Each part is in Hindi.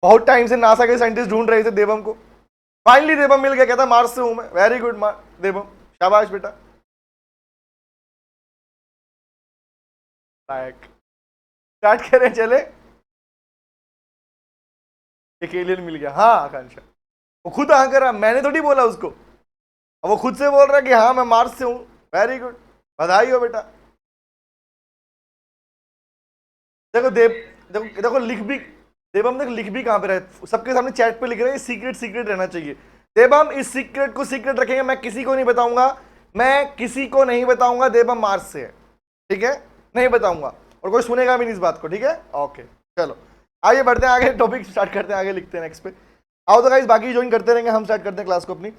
बहुत टाइम से नासा के साइंटिस्ट ढूंढ रहे थे देवम को, फाइनली देवम मिल गया, कहता मार्स से हूं मैं। वेरी गुड देवम, शाबाश बेटा। स्टार्ट करें, चले। एक एलियन मिल गया, हाँ आकांक्षा। वो खुद हाँ कर रहा, मैंने थोड़ी बोला उसको, अब वो खुद से बोल रहा है कि हाँ मैं मार्स से हूं। वेरी गुड, बधाई हो बेटा। देखो देखो देखो लिख भी, देवम देख लिख भी कहां पे रहे, सबके सामने चैट पे लिख रहे हैं सीक्रेट सीक्रेट रहना चाहिए। देवम इस सीक्रेट को सीक्रेट रखेंगे, मैं किसी को नहीं बताऊंगा, मैं किसी को नहीं बताऊंगा देवम मार्स से है, ठीक है, नहीं बताऊंगा, और कोई सुनेगा भी नहीं इस बात को, ठीक है, ओके। चलो आगे बढ़ते हैं, आगे टॉपिक स्टार्ट करते हैं, आगे लिखते हैं नेक्स्ट पे। आओ तो गाइस बाकी ज्वाइन करते रहेंगे, हम स्टार्ट करते हैं क्लास को अपनी।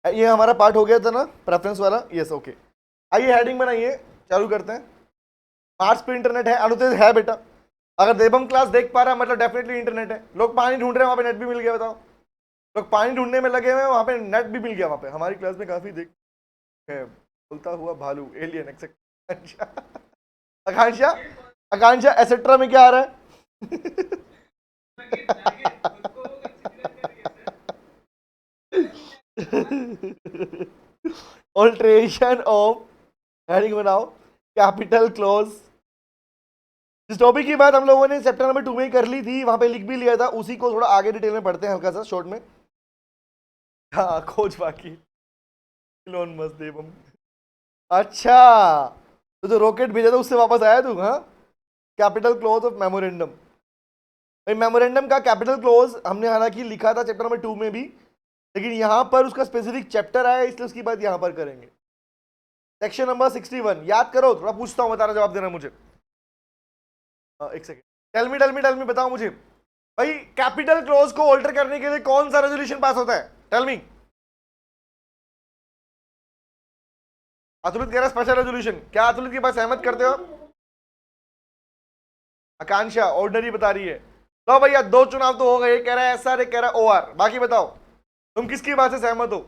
ये हमारा पार्ट हो गया था ना प्रेफरेंस वाला, यस ओके। आइए हेडिंग बनाइए, चालू करते हैं। मार्स पे इंटरनेट है, अनुतेज है बेटा। अगर देवम क्लास देख पा रहा है मतलब डेफिनेटली इंटरनेट है। लोग पानी ढूंढ रहे हैं, वहां पे नेट भी मिल गया, बताओ। लोग पानी ढूंढने में लगे हुए हैं, वहां पे नेट भी मिल गया। वहां पे हमारी क्लास में काफी देख है, बोलता हुआ भालू, एलियन एक्सेट्रा। आकांक्षा, आकांक्षा एसेट्रा में क्या आ रहा है? ऑल्ट्रेशन ऑफ, हेडिंग बनाओ, कैपिटल क्लोज। जिस टॉपिक की बात हम लोगों ने चैप्टर नंबर 2 में ही कर ली थी, वहां पे लिख भी लिया था, उसी को थोड़ा आगे डिटेल में पढ़ते हैं हल्का सा शॉर्ट में। हाँ खोज बाकी, इलोन मस्क देवम। अच्छा, तो जो रॉकेट भेजा था उससे वापस आया तू? हाँ, कैपिटल क्लोज ऑफ मेमोरेंडम। भाई मेमोरेंडम का कैपिटल क्लोज हमने हालांकि लिखा था चैप्टर नंबर 2 में भी, लेकिन यहां पर उसका स्पेसिफिक चैप्टर आया, इसलिए उसकी बात यहां पर करेंगे। सेक्शन नंबर 61 याद करो, थोड़ा पूछता हूं, बताना, जवाब देना मुझे। एक सेकंड, टेल मी बताओ मुझे भाई, कैपिटल क्लोज को ऑल्टर करने के लिए कौन सा रेजोल्यूशन पास होता है? Tell me. अतुलित कह रहा स्पेशल रेजोल्यूशन, क्या अतुलित के पास सहमत करते हो? आकांक्षा ऑर्डिनरी बता रही है। लो भैया, दो चुनाव तो हो गए, कह रहा है एसआर, कह रहा है ओआर, बाकी बताओ तुम किसकी बात से सहमत हो?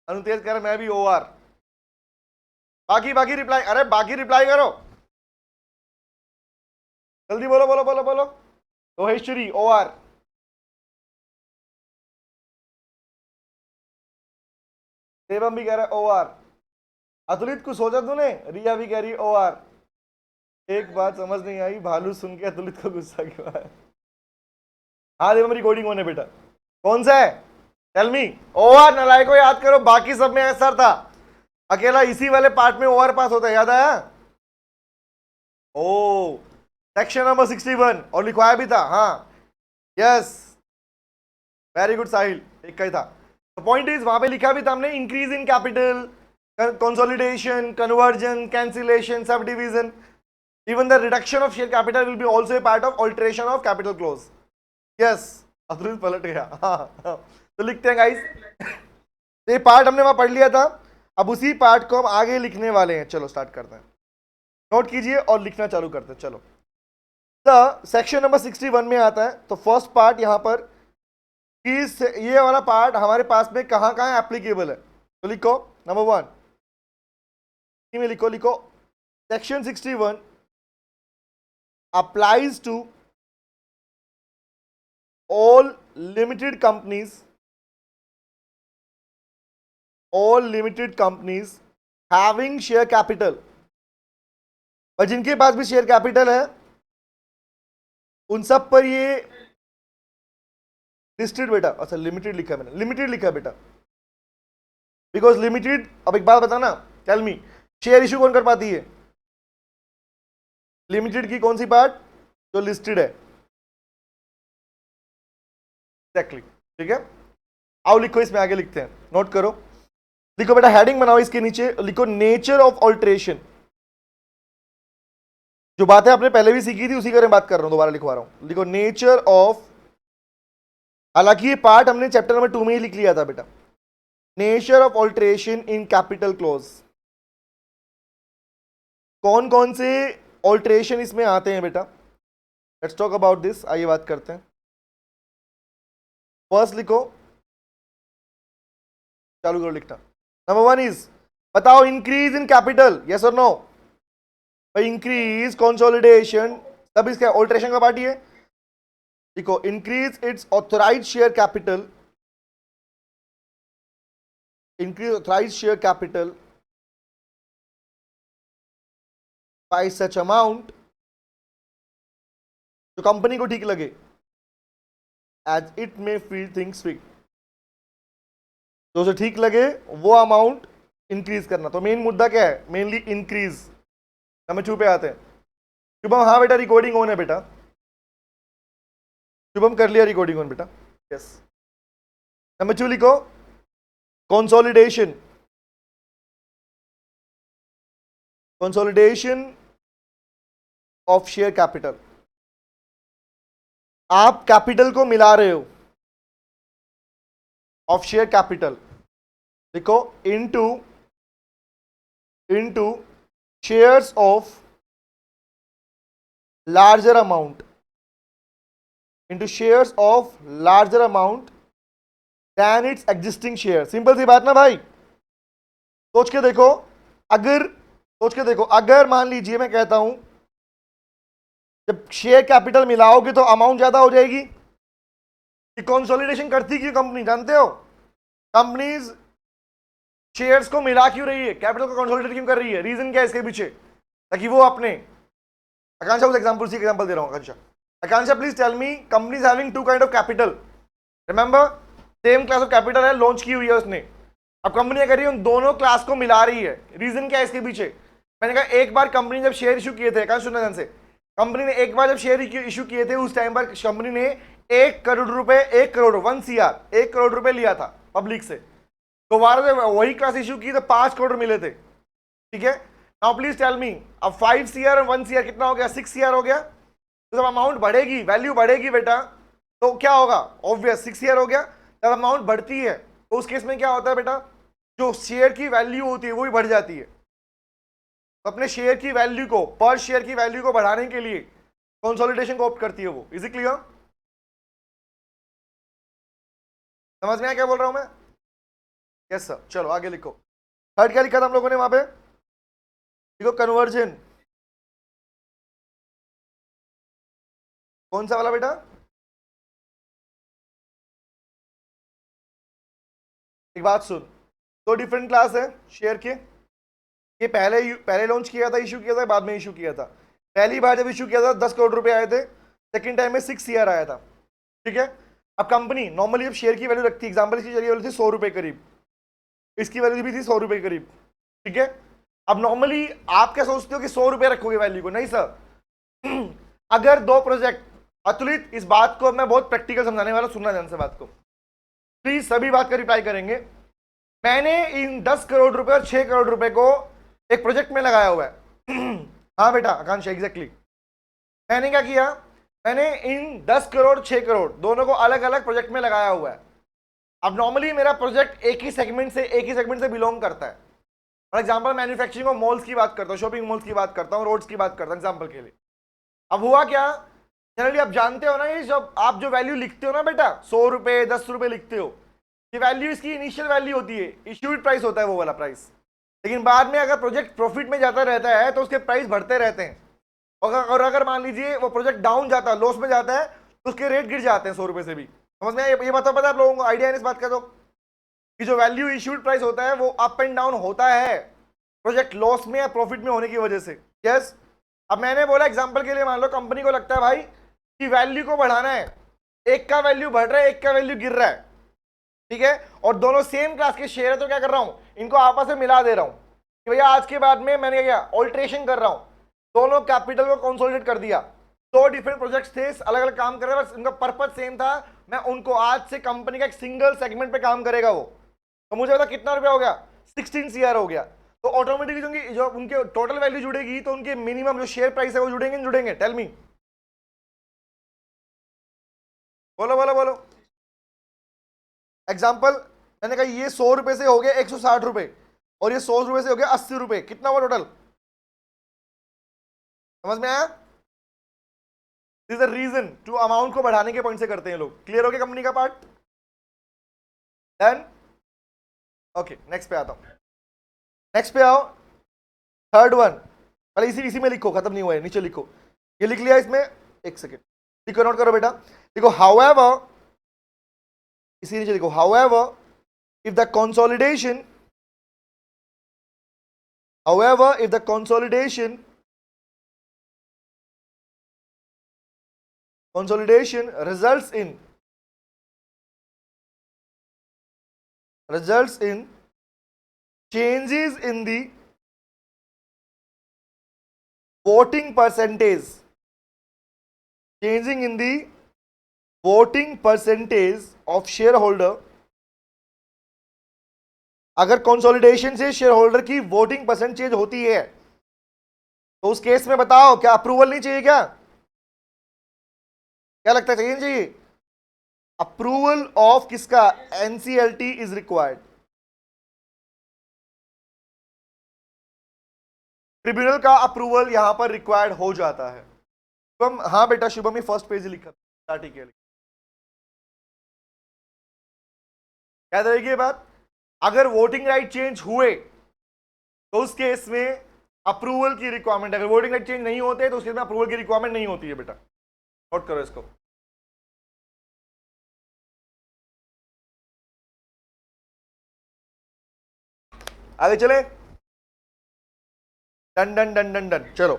अनुतेज कह रहा मैं भी ओआर। बाकी बाकी रिप्लाई, अरे बाकी रिप्लाई करो, जल्दी बोलो बोलो बोलो बोलो। लोहेश्वरी ओआर, देवम भी कह रहा है ओआर, अतुलित को सोचा तूने? रिया भी कह रही है ओआर। एक बात समझ नहीं आई, भालू सुन के अतुलित को गुस्सा क्यों आया? हाँ देवम रिकॉर्डिंग होने बेटा, कौन सा है? Tell me. ओआर नलायक को याद करो, बाकी सब में एसआर था, अकेला इसी वाले पार्ट में ओआर पास होता है, याद आया? ओ, सेक्शन नंबर 61 और लिखवाया भी था, हाँ यस, वेरी गुड साहिल, एक का ही था। तो पॉइंट इज वहां पे लिखा भी था हमने, increase in capital, consolidation, conversion, cancellation, sub division, even the reduction of share capital will be also a part of alteration of capital close. Yes, Atul पलट गया, हाँ। तो लिखते हैं गाइस, ये पार्ट हमने वहां पढ़ लिया था, अब उसी पार्ट को हम आगे लिखने वाले हैं। चलो स्टार्ट करते हैं, नोट कीजिए और लिखना चालू करते हैं। चलो, सेक्शन नंबर 61 में आता है, तो फर्स्ट पार्ट यहां पर कि ये वाला पार्ट हमारे पास में कहां कहां एप्लीकेबल है, तो लिखो नंबर 1 में, लिखो लिखो, section 61 applies to all limited companies, all limited companies having share capital, और जिनके पास भी शेयर कैपिटल है उन सब पर ये लिस्टेड बेटा। अच्छा लिमिटेड लिखा है मैंने, लिमिटेड लिखा है बेटा, बिकॉज लिमिटेड, अब एक बात बताना, टेल मी, शेयर इशू कौन कर पाती है? लिमिटेड की कौन सी पार्ट? जो लिस्टेड है, एक्जैक्टली, ठीक है। आओ लिखो, इसमें आगे लिखते हैं, नोट करो, लिखो बेटा, हेडिंग बनाओ, इसके नीचे लिखो नेचर ऑफ ऑल्ट्रेशन। जो बातें आपने पहले भी सीखी थी उसी के बारे में बात कर रहा हूं, दोबारा लिखवा रहा हूं, लिखो नेचर ऑफ, हालांकि ये पार्ट हमने चैप्टर नंबर 2 में ही लिख लिया था बेटा, nature of alteration in capital close. कौन कौन से ऑल्ट्रेशन इसमें आते हैं बेटा, लेट्स टॉक अबाउट दिस, आइए बात करते हैं। फर्स्ट लिखो, चालू करो लिखना, नंबर 1 इज, बताओ, इंक्रीज इन कैपिटल, यस और नो? इंक्रीज, कंसोलिडेशन, तब इसका ऑल्ट्रेशन का पार्ट ये देखो, increase its authorise share capital, increase authorized share capital by such amount जो कंपनी को ठीक लगे, as it may feel things fit, जो उसे ठीक लगे वो अमाउंट इंक्रीज करना। तो मेन मुद्दा क्या है? Mainly increase. नंबर 2 पे आते हैं। शुभम, हाँ बेटा रिकॉर्डिंग ऑन है बेटा। शुभम कर लिया रिकॉर्डिंग ऑन बेटा? यस। नंबर 2 लिखो, consolidation. Consolidation of share capital. आप कैपिटल को मिला रहे हो, ऑफ शेयर कैपिटल लिखो, into shares of larger amount, into shares of larger amount than its existing share. Simple सी बात ना भाई, सोच के देखो। अगर मान लीजिए मैं कहता हूं जब शेयर कैपिटल मिलाओगे तो अमाउंट ज्यादा हो जाएगी। कंसोलिडेशन करती क्यों कंपनी जानते हो? कंपनीज शेयर्स को मिला क्यों रही है, कैपिटल को कंसोलिडेट क्यों कर रही है? रीजन क्या है इसके पीछे? ताकि वो अपने आकांक्षा, उस एग्जांपल दे रहा हूं। Akanksha please tell me, companies having 2 kind of capital, remember same class of capital है, लॉन्च की हुई है उसने। अब कंपनी क्या कर रही है? उन दोनों क्लास को मिला रही है। रीजन क्या है इसके पीछे? मैंने कहा एक बार कंपनी जब शेयर इशू किए थे, सुनना ध्यान से, कंपनी ने एक बार जब शेयर इशू किए थे उस टाइम पर कंपनी ने 1 करोड़ रुपए, 1 करोड़ रुपए लिया था पब्लिक से। दोबारा जब वही क्लास इशू की तो 5 करोड़ मिले थे। ठीक है, नाउ प्लीज टेल मी, अब 5 CR और 1 CR कितना हो गया? 6 CR हो गया। तो जब अमाउंट बढ़ेगी, वैल्यू बढ़ेगी बेटा, तो क्या होगा? ऑब्वियस 6 CR हो गया। जब अमाउंट बढ़ती है तो उस केस में क्या होता है बेटा? जो शेयर की वैल्यू होती है वो भी बढ़ जाती है। तो अपने शेयर की वैल्यू को, पर शेयर की वैल्यू को बढ़ाने के लिए कंसोलिडेशन को ऑप्ट करती है वो। Is it clear? समझ में आया क्या बोल रहा हूं मैं? Yes sir. चलो आगे लिखो। थर्ड क्या लिखा था हम लोगों ने वहां पे? लिखो कन्वर्जन। कौन सा वाला बेटा? एक बात सुन, 2 डिफरेंट क्लास है शेयर के। ये पहले लॉन्च किया था, इशू किया था, बाद में इशू किया था। पहली बार जब इशू किया था 10 करोड़ रुपए आए थे, सेकंड टाइम में 6 CR आया था। ठीक है, अब कंपनी नॉर्मली जब शेयर की वैल्यू रखती है, एग्जांपल इसकी चलिए वैल्यू थी 100 रुपए करीब, इसकी वैल्यू भी थी 100 रुपए करीब। ठीक है, अब नॉर्मली आप क्या सोचते हो कि 100 रुपए रखोगे वैल्यू को? नहीं सर। अगर 2 प्रोजेक्ट, अतुलित इस बात को मैं बहुत प्रैक्टिकल समझाने वाला, सुनना ध्यान से बात को प्लीज, सभी बात का रिप्लाई करेंगे। मैंने इन 10 करोड़ रुपए और 6 करोड़ रुपए को एक प्रोजेक्ट में लगाया हुआ है। हाँ बेटा आकांक्षा, एग्जैक्टली। मैंने क्या किया? मैंने इन 10 करोड़ 6 करोड़ दोनों को अलग अलग प्रोजेक्ट में लगाया हुआ है। अब नॉर्मली मेरा प्रोजेक्ट एक ही सेगमेंट से बिलोंग करता है। फॉर एग्जांपल मैन्युफैक्चरिंग और मॉल्स की बात करता हूँ, शॉपिंग मॉल्स की बात करता हूँ, रोड्स की बात करता हूँ एग्जांपल के लिए। अब हुआ क्या, जनरली आप जानते हो ना, ये जब आप जो वैल्यू लिखते हो ना बेटा, 100 रुपए 10 रुपए लिखते हो, ये वैल्यू इसकी इनिशियल वैल्यू होती है, इश्यूड प्राइस होता है वो वाला प्राइस। लेकिन बाद में अगर प्रोजेक्ट प्रॉफिट में जाता रहता है तो उसके प्राइस बढ़ते रहते हैं। और अगर मान लीजिए वो प्रोजेक्ट डाउन जाता है, लॉस में जाता है, तो उसके रेट गिर जाते हैं 100 रुपए से भी। समझ में ये बात पता है आप लोगों को? आइडिया है इस बात का? तो कि जो वैल्यू इश्यूड प्राइस होता है वो अप एंड डाउन होता है प्रोजेक्ट लॉस में या प्रॉफिट में होने की वजह से। यस। अब मैंने बोला एग्जांपल के लिए, मान लो कंपनी को लगता है भाई कि वैल्यू को बढ़ाना है, एक का वैल्यू बढ़ रहा है, एक का वैल्यू गिर रहा है। ठीक है, और दोनों सेम क्लास के शेयर है, तो क्या कर रहा हूं, इनको आपस में मिला दे रहा हूं कि भैया आज के बाद में मैंने क्या ऑल्ट्रेशन कर रहा हूं, दोनों कैपिटल को कंसोलिडेट कर दिया। 2 डिफरेंट प्रोजेक्ट्स थे, अलग अलग काम कर रहे थे, उनका पर्पस सेम था। मैं उनको आज से कंपनी का एक सिंगल सेगमेंट पे काम करेगा वो, तो मुझे पता कितना रुपया हो गया, 16 CR हो गया। तो ऑटोमेटिकली जो उनके टोटल वैल्यू जुड़ेगी तो उनके मिनिमम जो शेयर प्राइस है वो जुड़ेंगे, जुड़ेंगे? टेल मी, बोलो बोलो बोलो। एग्जाम्पल मैंने कहा ये 100 रुपए से हो गया 160 रुपए, और ये 100 रुपए से हो गया 80 रुपए, कितना हुआ टोटल? समझ में आया? This is the reason to amount को बढ़ाने के पॉइंट से करते हैं लोग। क्लियर हो गया कंपनी का पार्ट? डन। ओके, नेक्स्ट पे आता हूं। नेक्स्ट पे आओ, थर्ड वन। पहले इसी में लिखो, खत्म नहीं हुआ है, नीचे लिखो। ये लिख लिया इसमें, एक सेकेंड लिखो, नोट करो बेटा। देखो हाउएवर, इसी नीचे देखो, however if the consolidation however if the consolidation results in changes in the voting percentage, changing in the voting percentage of shareholder, अगर कंसोलिडेशन से शेयर होल्डर की वोटिंग परसेंटेज होती है तो उस केस में बताओ क्या अप्रूवल नहीं चाहिए? क्या लगता है, चाहिए नहीं चाहिए? अप्रूवल ऑफ किसका? NCLT is required. ट्रिब्यूनल का अप्रूवल यहां पर रिक्वायर्ड हो जाता है। शुभम, हाँ बेटा शुभम, ये फर्स्ट पेज लिखा था, ठीक है। याद रहेगी ये बात, अगर वोटिंग राइट चेंज हुए तो उस केस में अप्रूवल की रिक्वायरमेंट, अगर वोटिंग राइट चेंज नहीं होते तो उस केस में अप्रूवल की रिक्वायरमेंट नहीं होती है बेटा, नोट करो इसको। आगे चले, done done done done done. चलो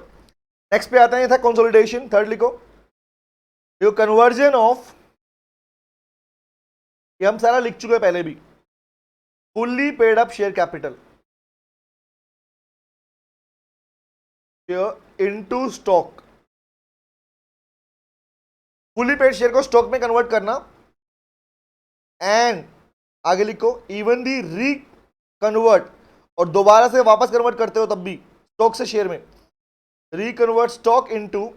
नेक्स्ट पे आते हैं, था कंसोलिडेशन, थर्ड लिखो। यो कन्वर्जन ऑफ, ये हम सारा लिख चुके हैं पहले भी, fully paid up share capital into stock, fully paid share को स्टॉक में कन्वर्ट करना, एंड आगे लिखो इवन दी री कन्वर्ट, और दोबारा से वापस कन्वर्ट करते हो तब भी स्टॉक से शेयर में, रिकन्वर्ट स्टॉक इनटू,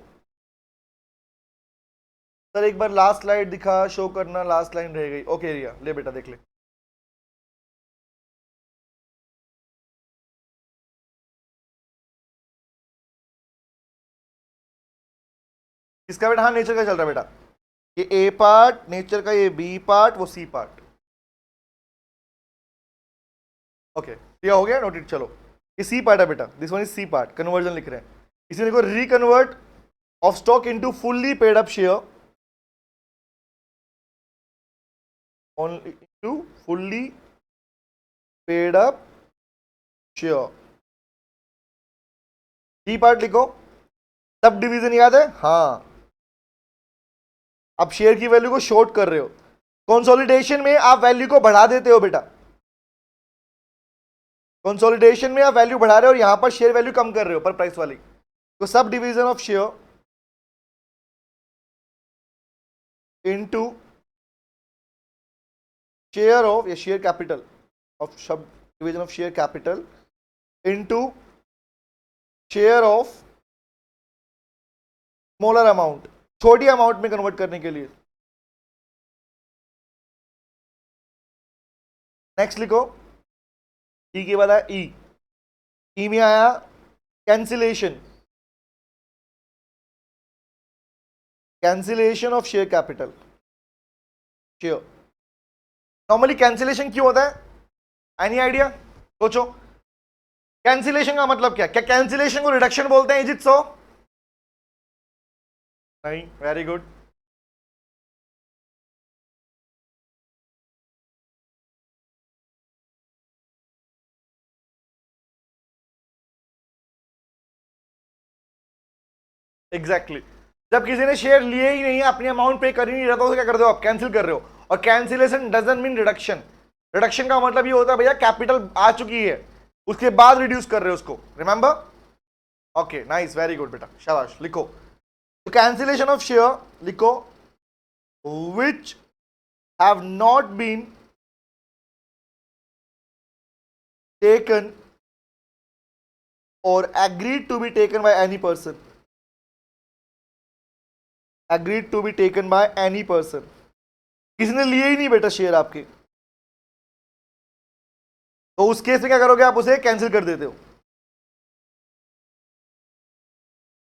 सर एक बार लास्ट स्लाइड दिखा, शो करना, लास्ट लाइन रह गई। ओके रिया, ले बेटा देख ले। किसका बेटा? हाँ नेचर का चल रहा है बेटा, ये ए पार्ट नेचर का, ये बी पार्ट, वो सी पार्ट। ओके ये हो गया नोटेड। चलो ये सी पार्ट है बेटा, this one is C part, conversion लिख रहे हैं। इसे देखो, reconvert of stock into fully paid up share, into fully paid up share. C part लिखो, सब डिवीजन याद है? हाँ, अब शेयर की वैल्यू को शॉर्ट कर रहे हो, कंसोलिडेशन में आप वैल्यू को बढ़ा देते हो बेटा, कंसोलिडेशन में आप वैल्यू बढ़ा रहे हो और यहां पर शेयर वैल्यू कम कर रहे हो पर प्राइस वाली, तो sub division of share into share of, या share capital of, sub division of share capital into share of smaller amount, छोटी अमाउंट में कन्वर्ट करने के लिए। नेक्स्ट लिखो, ई के बाद आया ई, ई में आया cancellation, cancellation of share capital, share. Normally cancellation क्यों होता है? Any idea? सोचो, कैंसिलेशन का मतलब क्या? क्या कैंसिलेशन को रिडक्शन बोलते हैं? इज इट सो? नहीं, वेरी गुड। एग्जैक्टली जब किसी ने शेयर लिए ही नहीं है, अपनी अमाउंट पे कर ही नहीं रहा, तो क्या कर दो आप? कैंसिल कर रहे हो। और cancellation doesn't mean reduction, reduction का मतलब ये होता है भैया कैपिटल आ चुकी है उसके बाद रिड्यूस कर रहे हो उसको, remember? Okay nice, very good बेटा, शाबाश। लिखो तो कैंसिलेशन ऑफ शेयर लिखो, which have not been taken और agreed to be taken by any person, agreed to be taken by any person, किसी ने लिए ही नहीं बेटा शेयर आपके, तो उस केस में क्या करोगे आप? उसे कैंसिल कर देते हो।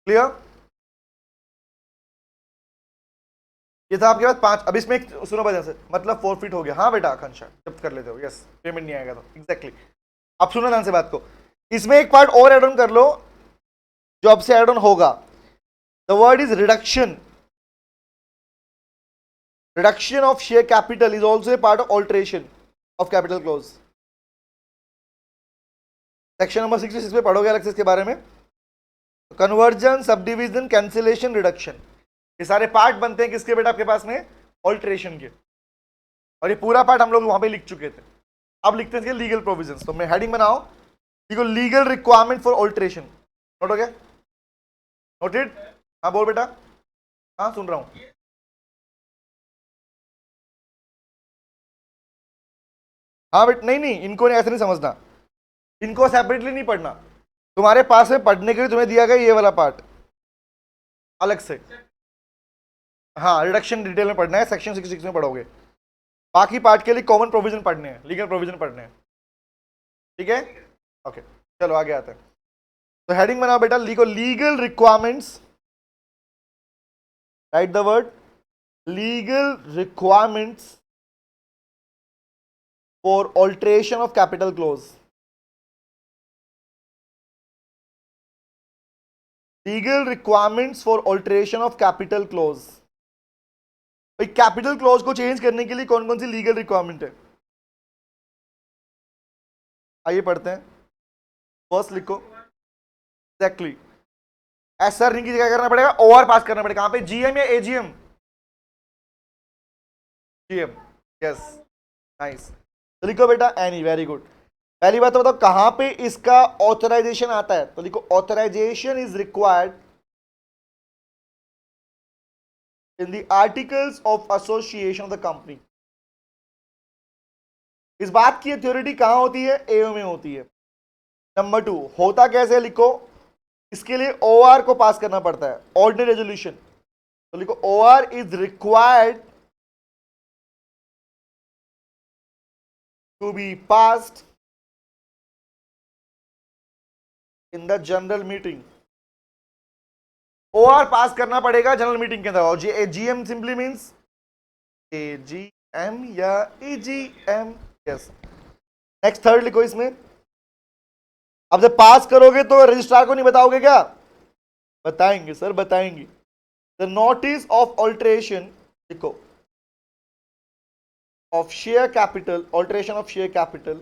क्लियर? ये था आपके पास 5। अब इसमें सुनो बजा से, मतलब फॉरफिट हो गया। हाँ बेटा आकांक्षा, जब कर लेते हो, यस, पेमेंट नहीं आएगा तो एग्जैक्टली। अब सुनो ध्यान से बात को, इसमें एक पार्ट और एड ऑन कर लो जो अब से एड ऑन होगा। The word is reduction. Reduction of share capital is also a part of alteration of capital clause. Section number 66 में पढ़ोगे अलग से इसके बारे में. Conversion, sub division, cancellation, reduction, ये सारे पार्ट बनते हैं किसके बेटा आपके पास में, ऑल्ट्रेशन के. और ये पूरा पार्ट हम लोग वहां पे लिख चुके थे. अब लिखते हैं इसके लीगल प्रोविजंस. तो मैं हेडिंग बनाओ, देखो legal requirement for alteration. Note हो गया? नोटेड? हाँ बोल बेटा. हाँ सुन रहा हूं. हाँ बेट नहीं नहीं, इनको ऐसे नहीं समझना, इनको सेपरेटली नहीं पढ़ना. तुम्हारे पास में पढ़ने के लिए तुम्हें दिया गया ये वाला पार्ट अलग से. हाँ रिडक्शन डिटेल में पढ़ना है, सेक्शन 66 में पढ़ोगे. बाकी पार्ट के लिए कॉमन प्रोविजन पढ़ने हैं, लीगल प्रोविजन पढ़ने हैं. ठीक है? ओके चलो आगे आते हैं. तो हेडिंग बनाओ बेटा, लिखो legal requirements. Right the word legal requirements for alteration of capital clause. Legal requirements for alteration of capital clause. भाई कैपिटल क्लॉज को चेंज करने के लिए कौन कौन सी लीगल रिक्वायरमेंट है, आइए पढ़ते हैं. फर्स्ट लिखो एग्जैक्टली एसआर नहीं की जगह करना पड़ेगा, ओआर पास करना पड़ेगा. कहां पे, जीएम या एजीएम? जीएम. Yes nice. तो लिखो बेटा एनी. Very good. पहली बात तो बताओ कहां पे इसका ऑथराइजेशन आता है. तो लिखो authorisation is required in the articles of association of the company. इस बात की अथॉरिटी कहां होती है, एओ में होती है. नंबर 2 होता कैसे, लिखो इसके लिए ओआर को पास करना पड़ता है, ऑर्डिनरी रेजोल्यूशन. तो लिखो OR is required to be passed in the general meeting. OR पास करना पड़ेगा जनरल मीटिंग के अंदर. और जीएम सिंपली मींस एजीएम या ईजीएम. यस. नेक्स्ट थर्ड लिखो इसमें. अब जब पास करोगे तो रजिस्ट्रार को नहीं बताओगे क्या? बताएंगे सर बताएंगे. द नोटिस ऑफ ऑल्ट्रेशन लिखो of share capital, alteration of share capital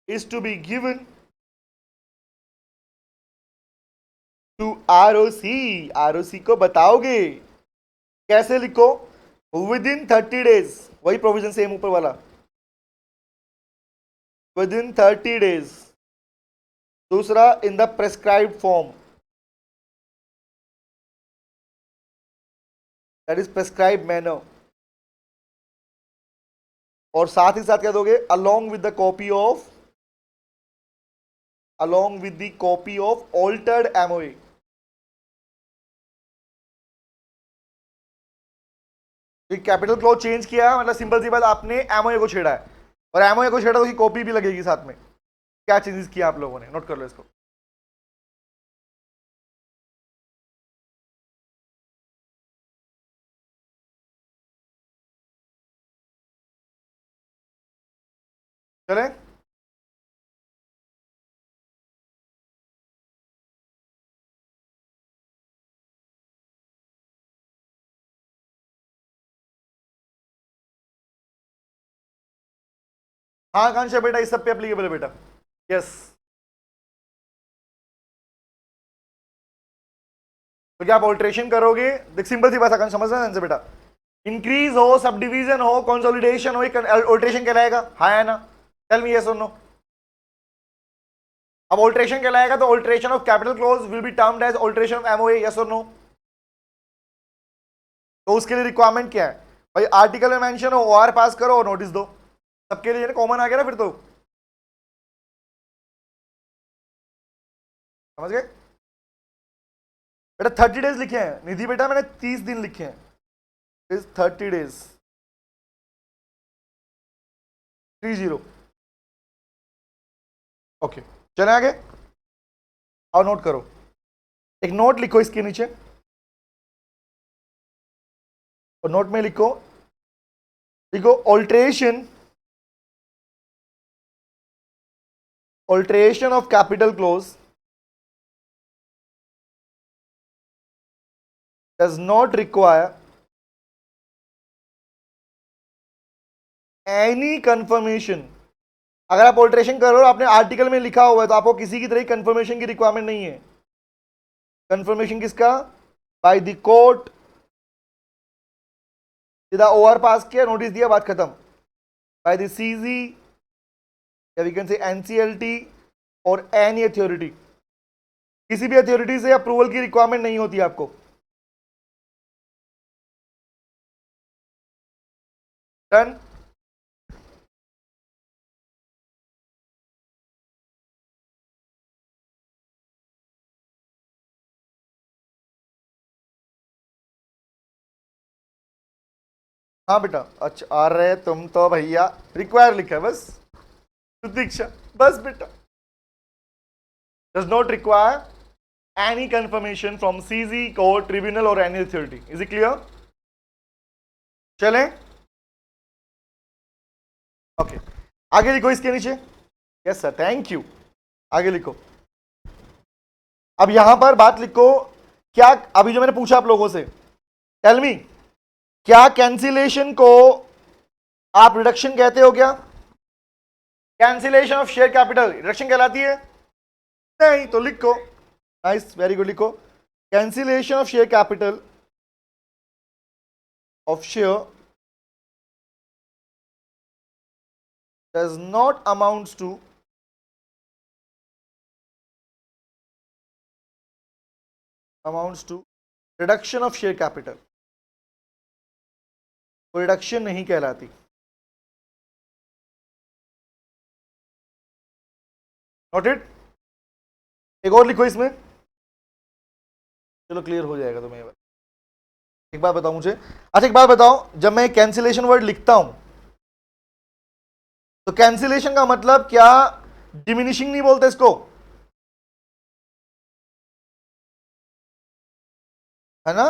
is to be given to ROC. ROC को बताओगे कैसे, लिखो within 30 days. वही प्रोविजन सेम ऊपर वाला, within 30 days. दूसरा in the prescribed form, that is prescribed manner. और साथ ही साथ क्या दोगे, along with the copy of altered MOA. Capital clause change किया मतलब सिंपल सी बात, आपने एमओए को छेड़ा है, और एमओए को छेड़ा तो उसकी कॉपी भी लगेगी साथ में. क्या चेंजेस किया आप लोगों ने, नोट कर लो इसको. चले हाँ कांश बेटा इस सब पे एप्लीकेबल है बेटा. यस. तो क्या आप ऑल्ट्रेशन करोगे, देख सिंपल सी बात आकांश समझ रहे हैं बेटा. इंक्रीज हो, सब डिवीजन हो, कंसोलिडेशन हो, ऑल्ट्रेशन कहलाएगा. हाँ है ना? टेल मी यस और नो. अब ऑल्ट्रेशन कहलाएगा तो alteration of capital clause will be termed as alteration of MOA. Yes और नो? तो उसके लिए रिक्वायरमेंट क्या है भाई, आर्टिकल में मेंशन हो, ओआर पास करो और नोटिस दो. सबके लिए कॉमन आ गया ना फिर तो. समझ गए बेटा? 30 डेज लिखे हैं निधि बेटा, मैंने 30 दिन लिखे हैं. Is 30 days 30. ओके चले आगे. और नोट करो, एक नोट लिखो इसके नीचे, और नोट में लिखो alteration of capital close does not require any confirmation. अगर आप ऑल्ट्रेशन कर रहे हो आपने आर्टिकल में लिखा हुआ है तो आपको किसी की तरह कंफर्मेशन की रिक्वायरमेंट नहीं है। कंफर्मेशन किसका? बाय द कोर्ट, सीधा ओआर पास किया, नोटिस दिया, बात खत्म। बाय द सीजी या वी कैन से एनसीएलटी और एनी अथॉरिटी, किसी भी अथॉरिटी से अप्रूवल की रिक्वायरमेंट नहीं होती आपको। डन। हाँ बेटा, अच्छा आ रहे तुम तो भैया, रिक्वायर लिखा है बस, प्रतीक्षा, बस बेटा। Does not require any confirmation from CG, court, tribunal और any authority. Is it clear? चलें, ओके आगे लिखो इसके नीचे। Yes sir, thank you. आगे लिखो। अब यहां पर बात लिखो, क्या अभी जो मैंने पूछा आप लोगों से, टेल मी, क्या कैंसिलेशन को आप रिडक्शन कहते हो क्या? Cancellation of share capital reduction कहलाती है? नहीं, तो लिखो। नाइस, वेरी गुड, लिखो cancellation of share capital of share does not amounts to reduction of share capital, तो रिडक्शन नहीं कहलाती। नोटेड? एक और लिखो इसमें, चलो क्लियर हो जाएगा तुम्हें। एक बात बताओ मुझे, अच्छा एक बात बताओ, जब मैं कैंसिलेशन वर्ड लिखता हूं तो कैंसिलेशन का मतलब क्या डिमिनिशिंग नहीं बोलते इसको, है ना?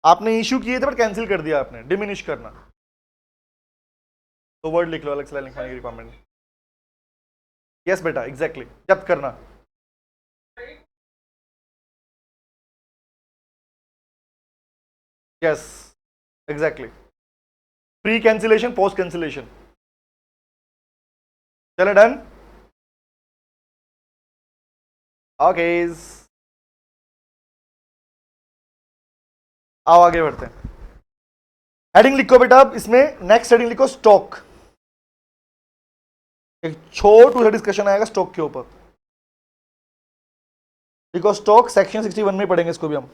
आपने इश्यू किए थे बट कैंसिल कर दिया आपने, डिमिनिश करना। तो वर्ड लिख लो अलग से लिखवाने की रिक्वायरमेंट। यस बेटा, एग्जैक्टली, जब्त करना। Yes exactly, pre cancellation, post cancellation. चलो डन, ओके आओ आगे बढ़ते हैं। हेडिंग लिखो बेटा, अब इसमें नेक्स्ट हेडिंग लिखो स्टॉक। एक छोटा सा डिस्कशन आएगा स्टॉक के ऊपर। लिखो स्टॉक, सेक्शन 61 में पढ़ेंगे इसको भी हम,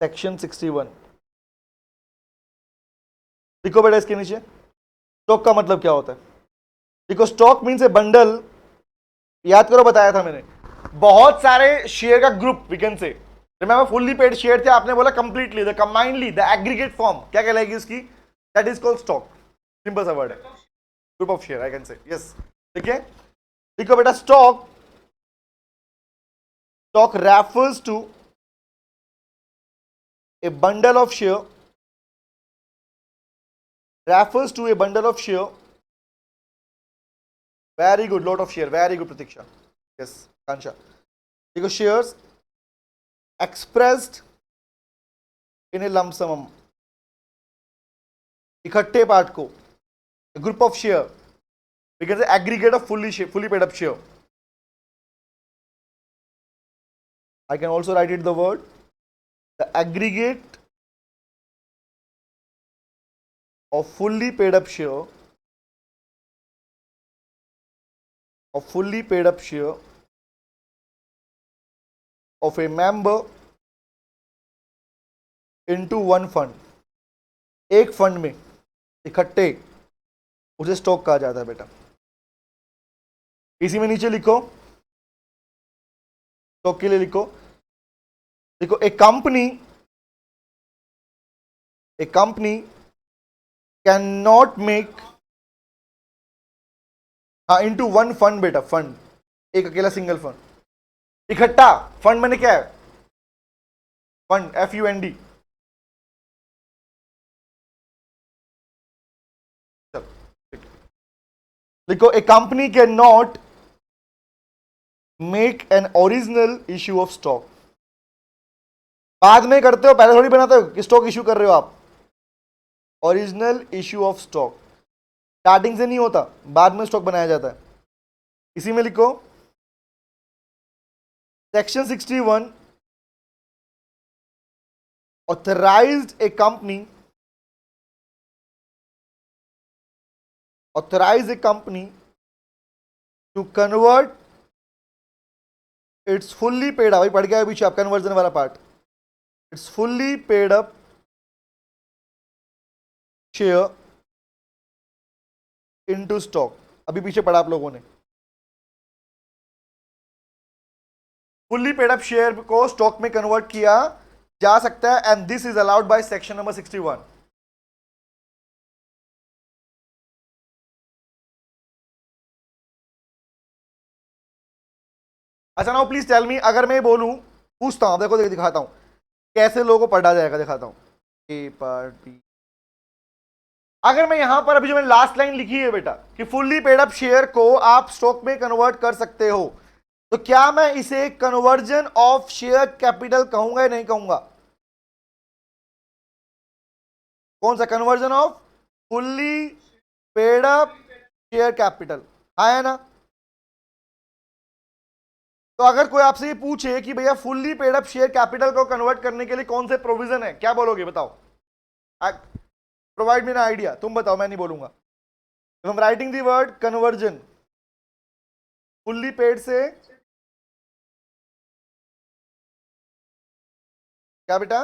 सेक्शन 61। लिखो बेटा इसके नीचे, स्टॉक का मतलब क्या होता है। देखो स्टॉक मीन्स ए बंडल, याद करो बताया था मैंने, बहुत सारे शेयर का group, we can say, remember fully paid share थे, आपने बोला completely, the combinedly, the aggregate form क्या कहलाएगी उसकी? That is called stock. Simple सा वर्ड है, group of share, I can say. Yes, ठीक है। देखो बेटा stock, stock refers to a bundle of share, refers to a bundle of share. Very good, lot of share, very good Pratiksha. Yes, Kansha. देखो shares expressed in a lump sum, इकट्ठे पार्ट को, a group of share, we can say aggregate of fully paid up share. I can also write it the word, the aggregate of fully paid up share, of fully paid up share of a member into one fund, एक फंड में इकट्ठे, उसे स्टॉक कहा जाता है बेटा। इसी में नीचे लिखो, स्टॉक के लिए लिखो, देखो ए कंपनी कैन नॉट मेक, हाँ इनटू वन फंड बेटा, फंड एक अकेला सिंगल फंड, इकट्ठा फंड मैंने क्या है, फंड FUND। लिखो a company can not make an original issue of stock, बाद में करते हो, पहले थोड़ी बनाते हो कि स्टॉक इश्यू कर रहे हो आप। Original issue of stock starting से नहीं होता, बाद में स्टॉक बनाया जाता है। इसी में लिखो section 61 authorised a company to convert its fully paid up, पढ़ गया पीछे आप कन्वर्जन वाला part, its fully paid up share into stock. अभी पीछे पढ़ा आप लोगों ने, फुल्ली पेड अप शेयर को स्टॉक में कन्वर्ट किया जा सकता है and this is allowed by section number 61। अच्छा नाउ प्लीज टेल मी, अगर मैं बोलूं, पूछता हूं, देखो दिखाता हूं कैसे लोगों को पढ़ा जाएगा, दिखाता हूं। ए पार्ट बी, अगर मैं यहां पर अभी जो मैंने लास्ट लाइन लिखी है बेटा कि फुल्ली पेड अप शेयर को आप स्टॉक में कन्वर्ट कर सकते हो, तो क्या मैं इसे कन्वर्जन ऑफ शेयर कैपिटल कहूंगा या नहीं कहूंगा? कौन सा conversion off fully paid up share capital, है ना? तो अगर कोई आपसे ये पूछे कि भैया fully paid up share capital को कन्वर्ट करने के लिए कौन से प्रोविजन है, क्या बोलोगे बताओ? प्रोवाइड मी एन आइडिया, तुम बताओ, मैं नहीं बोलूंगा। I am writing the word conversion, fully paid से क्या बेटा?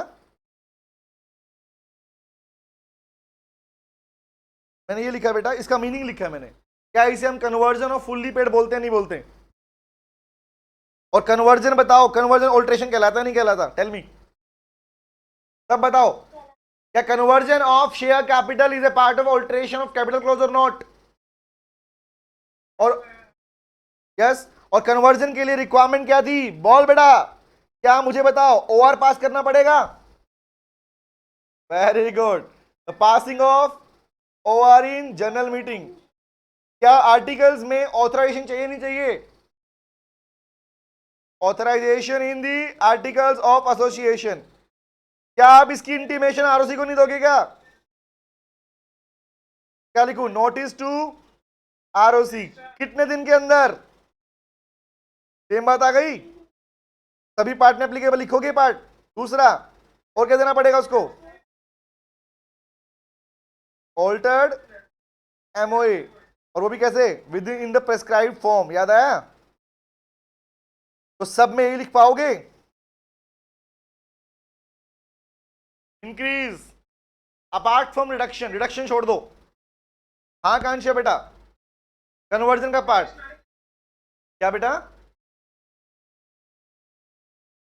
मैंने ये लिखा बेटा, इसका मीनिंग लिखा है मैंने। क्या इसे हम कन्वर्जन ऑफ फुल्ली पेड बोलते हैं, नहीं बोलते? और कन्वर्जन बताओ, कन्वर्जन ऑल्ट्रेशन कहलाता है नहीं कहलाता? टेल मी, तब बताओ, क्या conversion of share capital is a part of alteration of capital close और नॉट? और यस, और कन्वर्जन के लिए रिक्वायरमेंट क्या थी? बोल बेटा, क्या मुझे बताओ? ओआर पास करना पड़ेगा। Very good, the passing of OR in general meeting. क्या आर्टिकल्स में ऑथराइजेशन चाहिए नहीं चाहिए? Authorisation in the articles of association. क्या आप इसकी इंटीमेशन आरओसी को नहीं दोगे क्या? क्या लिखूं? नोटिस टू आरओसी, कितने दिन के अंदर? सेम बात आ गई, सभी पार्ट में एप्लीकेबल लिखोगे पार्ट। दूसरा, और क्या देना पड़ेगा उसको? ऑल्टर्ड एमओए, और वो भी कैसे? With in the prescribed form, याद आया? तो सब में यही लिख पाओगे। Increase apart from reduction, reduction छोड़ दो। हाँ कांक्षा बेटा, कन्वर्जन का पार्ट क्या बेटा?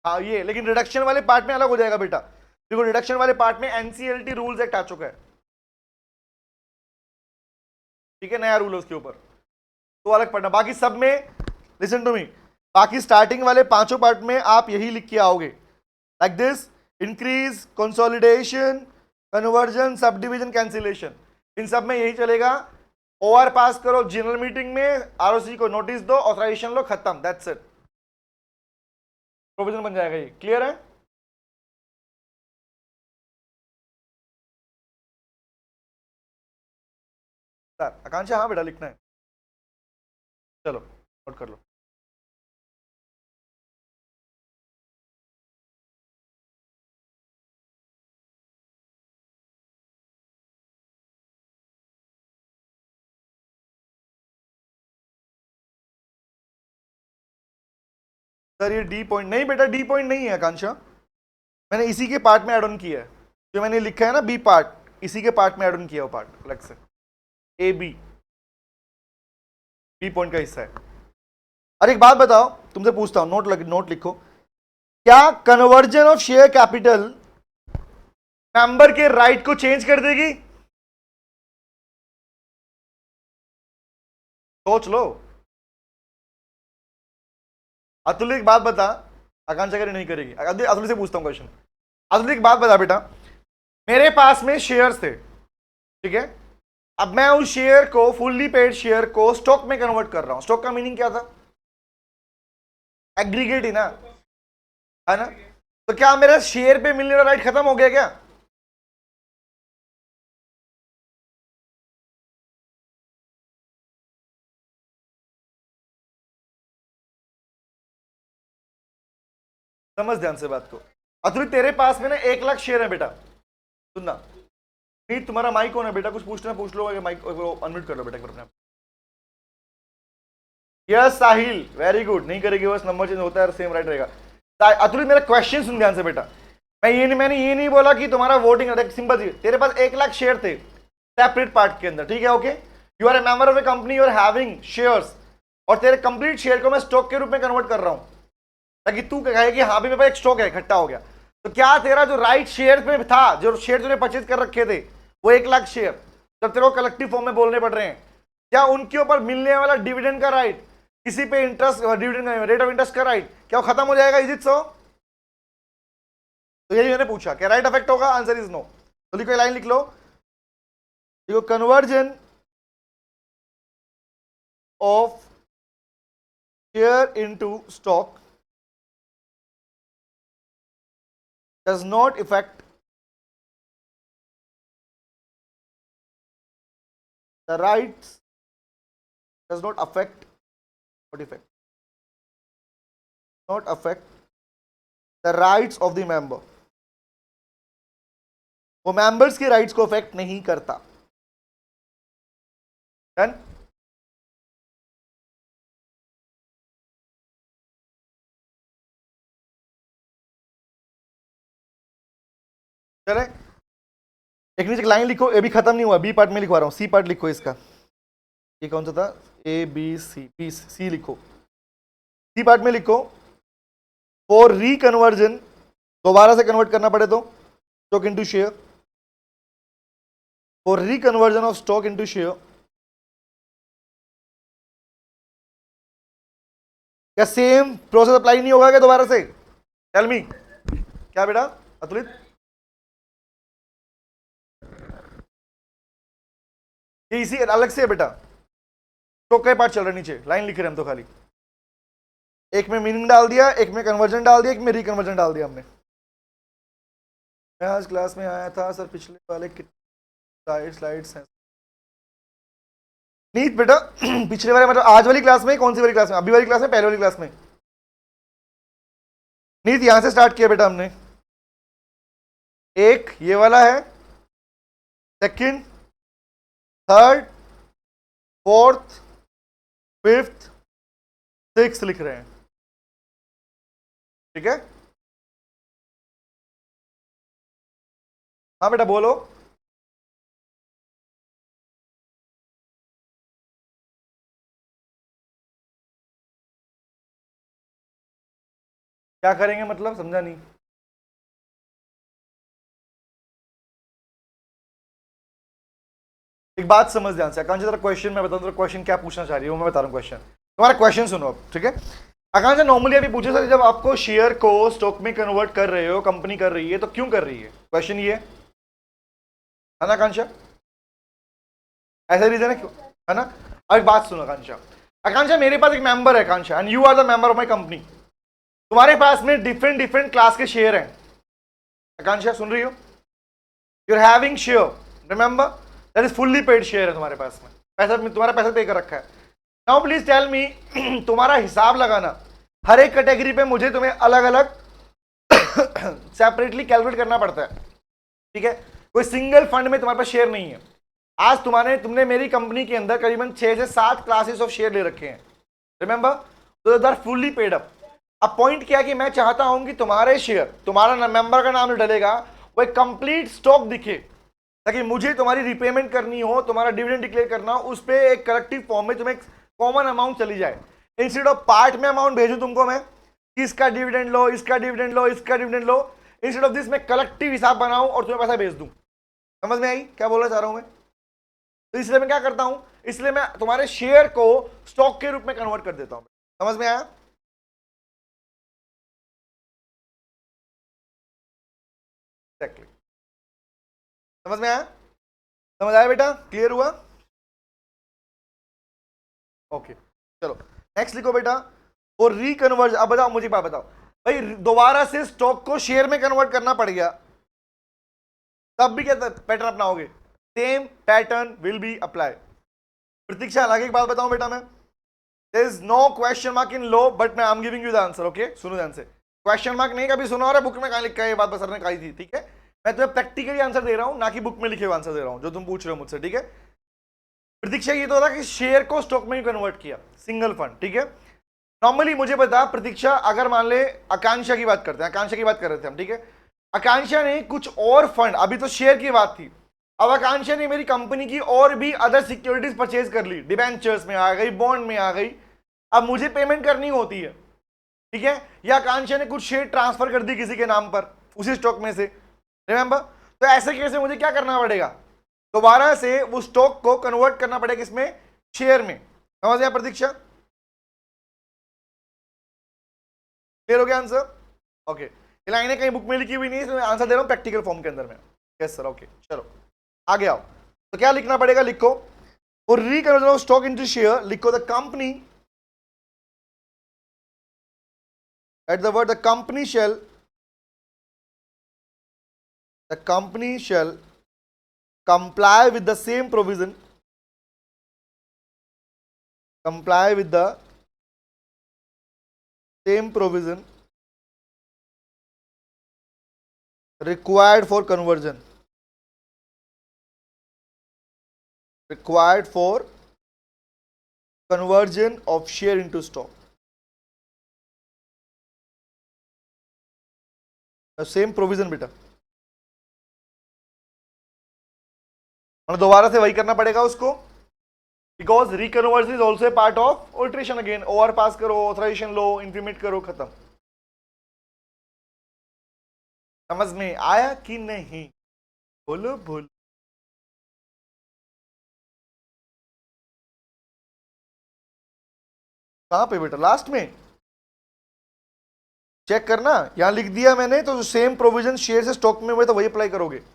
हाँ ये, लेकिन रिडक्शन वाले पार्ट में अलग हो जाएगा बेटा, देखो रिडक्शन वाले पार्ट में एनसीएलटी रूल्स एक्ट आ चुका है, ठीक है, नया रूल है उसके ऊपर, तो अलग पढ़ना। बाकी सब में लिसन टू मी, बाकी स्टार्टिंग वाले पांचों पार्ट में आप यही लिख के आओगे, like this: increase, consolidation, conversion, sub division, cancellation, इन सब में यही चलेगा। ओआर पास करो जनरल मीटिंग में, आरओसी को नोटिस दो, ऑथराइजेशन लो, खत्म, दैट्स इट, प्रोविजन बन जाएगा। ये क्लियर है? सर आकांक्षा, हाँ बेटा लिखना है, चलो नोट कर लो। सर ये डी पॉइंट नहीं बेटा, डी पॉइंट नहीं है आकांक्षा, मैंने इसी के पार्ट में ऐड ऑन किया है, जो मैंने लिखा है ना बी पार्ट, इसी के पार्ट में ऐड ऑन किया वो पार्ट अलग से, ए बी, बी पॉइंट का हिस्सा है। अरे एक बात बताओ, तुमसे पूछता हूं, नोट लिखो, क्या conversion of share capital member के राइट को चेंज कर देगी? सोच लो। अतुल एक बात बता, आकांक्षा करी नहीं करेगी, अतुल से पूछता हूं क्वेश्चन। अतुल एक बात बता बेटा, मेरे पास में शेयर्स थे, ठीक है, अब मैं उस शेयर को, फुल्ली पेड शेयर को स्टॉक में कन्वर्ट कर रहा हूं। स्टॉक का मीनिंग क्या था? एग्रीगेट ही ना, है ना? तो क्या मेरा शेयर पे मिलने वाला राइट खत्म हो गया क्या? समझ ध्यान से बात को। अतुल तेरे पास में ना 1 लाख शेयर है बेटा, सुनना। नहीं तुम्हारा माइक कौन है बेटा? कुछ पूछना पूछ लो, माइक अनम्यूट कर लो बेटा एक बार अपने। यस साहिल, वेरी गुड। नहीं करेगी बस नंबर चेंज होता है, सेम राइट रहेगा। अतुल मेरा क्वेश्चन सुन ध्यान से बेटा। मैंने ये नहीं बोला कि तुम्हारा वोटिंग, सिंपल चीज, तेरे पास 1 लाख शेयर थे सेपरेट पार्ट के अंदर, ठीक है, okay. You are a member of a company, you are having shares, और तेरे कंप्लीट शेयर को मैं स्टॉक के रूप में कन्वर्ट कर रहा हूं, ताकि तू कहे कि हाँ भी मेरे पास एक स्टॉक है, इकट्ठा हो गया। तो क्या तेरा जो राइट शेयर में था, जो शेयर तूने परचेज कर रखे थे, वो 1 लाख शेयर, जब तेरे को कलेक्टिव फॉर्म में बोलने पड़ रहे हैं, क्या उनके ऊपर मिलने वाला डिविडेंड का राइट, किसी पे interest, dividend rate of interest का राइट, क्या वो खत्म हो जाएगा? Is it so? तो यही मैंने पूछा, क्या राइट अफेक्ट होगा? Answer is no. तो लिखो, लाइन लिख लो, देखो, conversion of share into stock does not affect the rights, does not affect, what effect, not affect the rights of the member, वो मेंबर्स के राइट्स को अफेक्ट नहीं करता। डन? चले, एक नीचे लाइन लिखो, ए भी खत्म नहीं हुआ, बी पार्ट में लिखवा रहा हूं, सी पार्ट लिखो इसका। ये कौन सा था? A B C, B C लिखो। सी पार्ट में लिखो, फॉर रिकन्वर्जन, दोबारा से कन्वर्ट करना पड़े तो stock into share, for reconversion of stock into share, क्या सेम प्रोसेस अप्लाई नहीं होगा क्या दोबारा से? टेल मी, क्या बेटा अतुलित? ये इसी अलग से है बेटा, स्टॉक का पार्ट चल रहा है, नीचे लाइन लिख रहे हैं हम तो खाली, एक में मीनिंग डाल दिया, एक में कन्वर्जन डाल दिया, एक में रिकन्वर्जन डाल दिया हमने। मैं आज क्लास में आया था सर, पिछले वाले स्लाइड्स हैं नीत बेटा। पिछले वाले मतलब आज वाली क्लास में, कौन सी वाली क्लास में? अभी वाली क्लास में, पहले वाली क्लास में? नीत यहां से स्टार्ट किया बेटा हमने। एक ये वाला है, second, third, fourth, fifth, six लिख रहे हैं, ठीक है? हाँ बेटा बोलो। क्या करेंगे मतलब, समझा नहीं। एक बात समझ ध्यान से, आकांक्षा तेरा क्वेश्चन मैं बताऊं, तेरा क्वेश्चन क्या पूछना चाह रही हूँ मैं बता रहा हूँ क्वेश्चन। तुम्हारा क्वेश्चन सुनो अब, ठीक है? आकांक्षा नॉर्मली अभी पूछे सर, जब आपको शेयर को स्टॉक में कन्वर्ट कर रहे हो, कंपनी कर रही है, तो क्यों कर रही है? क्वेश्चन ये है ना आकांक्षा? ऐसा रीजन है क्यों, है ना? अब एक बात सुनो आकांक्षा। आकांक्षा मेरे पास एक मेंबर है Akanksha, and you are the member of my company. तुम्हारे पास में डिफरेंट डिफरेंट क्लास के शेयर हैं आकांक्षा, सुन रही हो? You are having share, remember, that is fully paid share है तुम्हारे पास में, पैसा तुम्हारा पैसा पे कर रखा है। नाउ प्लीज टेल मी, तुम्हारा हिसाब लगाना, हर एक कैटेगरी पे मुझे तुम्हें अलग अलग सेपरेटली कैलकुलेट करना पड़ता है, ठीक है? कोई सिंगल फंड में तुम्हारे पास शेयर नहीं है। आज तुमने मेरी कंपनी के अंदर करीबन 6 से 7 क्लासेस ऑफ शेयर ले रखे हैं, रिमेंबर, तो they are fully paid up. अब पॉइंट क्या है कि मैं चाहता हूं कि तुम्हारे शेयर, तुम्हारा मेंबर का नाम जो डलेगा वो एक कंप्लीट स्टॉक दिखे, ताकि मुझे तुम्हारी रिपेमेंट करनी हो, तुम्हारा डिविडेंड डिक्लेयर करना हो, उस पर एक कलेक्टिव फॉर्म में तुम्हें कॉमन अमाउंट चली जाए। इंस्टेड ऑफ पार्ट में अमाउंट भेजूं तुमको मैं, इसका डिविडेंड लो, इसका डिविडेंड लो, इसका dividend low, instead of this मैं कलेक्टिव हिसाब बनाऊं और तुम्हें पैसा भेज दूं। समझ में आई क्या बोलना चाह रहा हूं मैं? तो इसलिए मैं क्या करता हूं, इसलिए मैं तुम्हारे शेयर को स्टॉक के रूप में कन्वर्ट कर देता हूं। समझ में आया? समझ में आया? समझ आया बेटा? क्लियर हुआ? ओके, चलो नेक्स्ट लिखो बेटा, और रिकन्वर्जन। अब बताओ मुझे, बात बताओ, भाई दोबारा से स्टॉक को शेयर में कन्वर्ट करना पड़ गया, तब भी क्या पैटर्न अपनाओगे? Same pattern will be apply. Pratiksha, हालांकि एक बात बताऊं बेटा, मैं there is no question mark in लो, बट मैं I am giving you the answer. Okay, सुनो ध्यान से। क्वेश्चन मार्क नहीं कभी सुना, और बुक में कहां लिखा है ये बात सर ने कही थी, ठीक है? मैं तुम्हें प्रैक्टिकली आंसर दे रहा हूं, ना कि बुक में लिखे हुए आंसर दे रहा हूं जो तुम पूछ रहे हो मुझसे, ठीक है? प्रतीक्षा, ये तो था कि शेयर को स्टॉक में ही कन्वर्ट किया, सिंगल फंड, ठीक है? नॉर्मली मुझे बता प्रतीक्षा, अगर मान ले आकांक्षा की बात करते हैं, आकांक्षा की बात कर रहे थे हम, ठीक है? आकांक्षा ने कुछ और फंड, अभी तो शेयर की बात थी, अब आकांक्षा ने मेरी कंपनी की और भी अदर सिक्योरिटीज परचेज कर ली, डिबेंचर्स में आ गई, बॉन्ड में आ गई, अब मुझे पेमेंट करनी होती है, ठीक है? या आकांक्षा ने कुछ शेयर ट्रांसफर कर दी किसी के नाम पर उसी स्टॉक में से, रिमेंबर? तो ऐसे केस में मुझे क्या करना पड़ेगा? दोबारा से वो स्टॉक को कन्वर्ट करना पड़ेगा इसमें, शेयर में। समझ गया प्रतीक्षा? क्लियर हो गया आंसर? ओके, ये लाइनें कहीं बुक में लिखी हुई नहीं है, इसमें आंसर दे रहा हूं प्रैक्टिकल फॉर्म के अंदर में। यस सर, ओके, चलो आगे आओ। तो क्या लिखना पड़ेगा? लिखो for reconversion of stock into share, लिखो the company, at the word the company shall, the company shall comply with the same provision, comply with the same provision required for conversion, required for conversion of share into stock. The same provision बेटा, दोबारा से वही करना पड़ेगा उसको, because reconversion is also a part of alteration. Again OR pass करो, ऑथराइजेशन लो, इंप्लीमेंट करो, खत्म। समझ में आया कि नहीं? बोलो बोलो। कहां पे बेटा? लास्ट में चेक करना, यहां लिख दिया मैंने, तो सेम प्रोविजन शेयर से स्टॉक में हुए तो वही अप्लाई करोगे।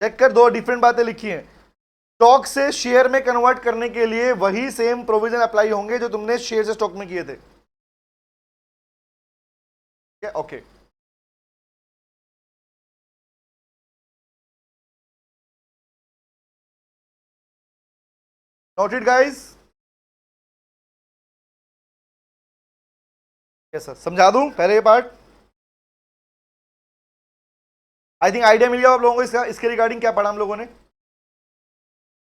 चेक कर, दो डिफरेंट बातें लिखी हैं। स्टॉक से शेयर में कन्वर्ट करने के लिए वही सेम प्रोविजन अप्लाई होंगे जो तुमने शेयर से स्टॉक में किए थे। Okay, noted guys? Yes sir, समझा दूं पहले ये पार्ट? आई थिंक आइडिया मिल गया आप लोगों को इसका, इसके रिगार्डिंग क्या पढ़ा हम लोगों ने,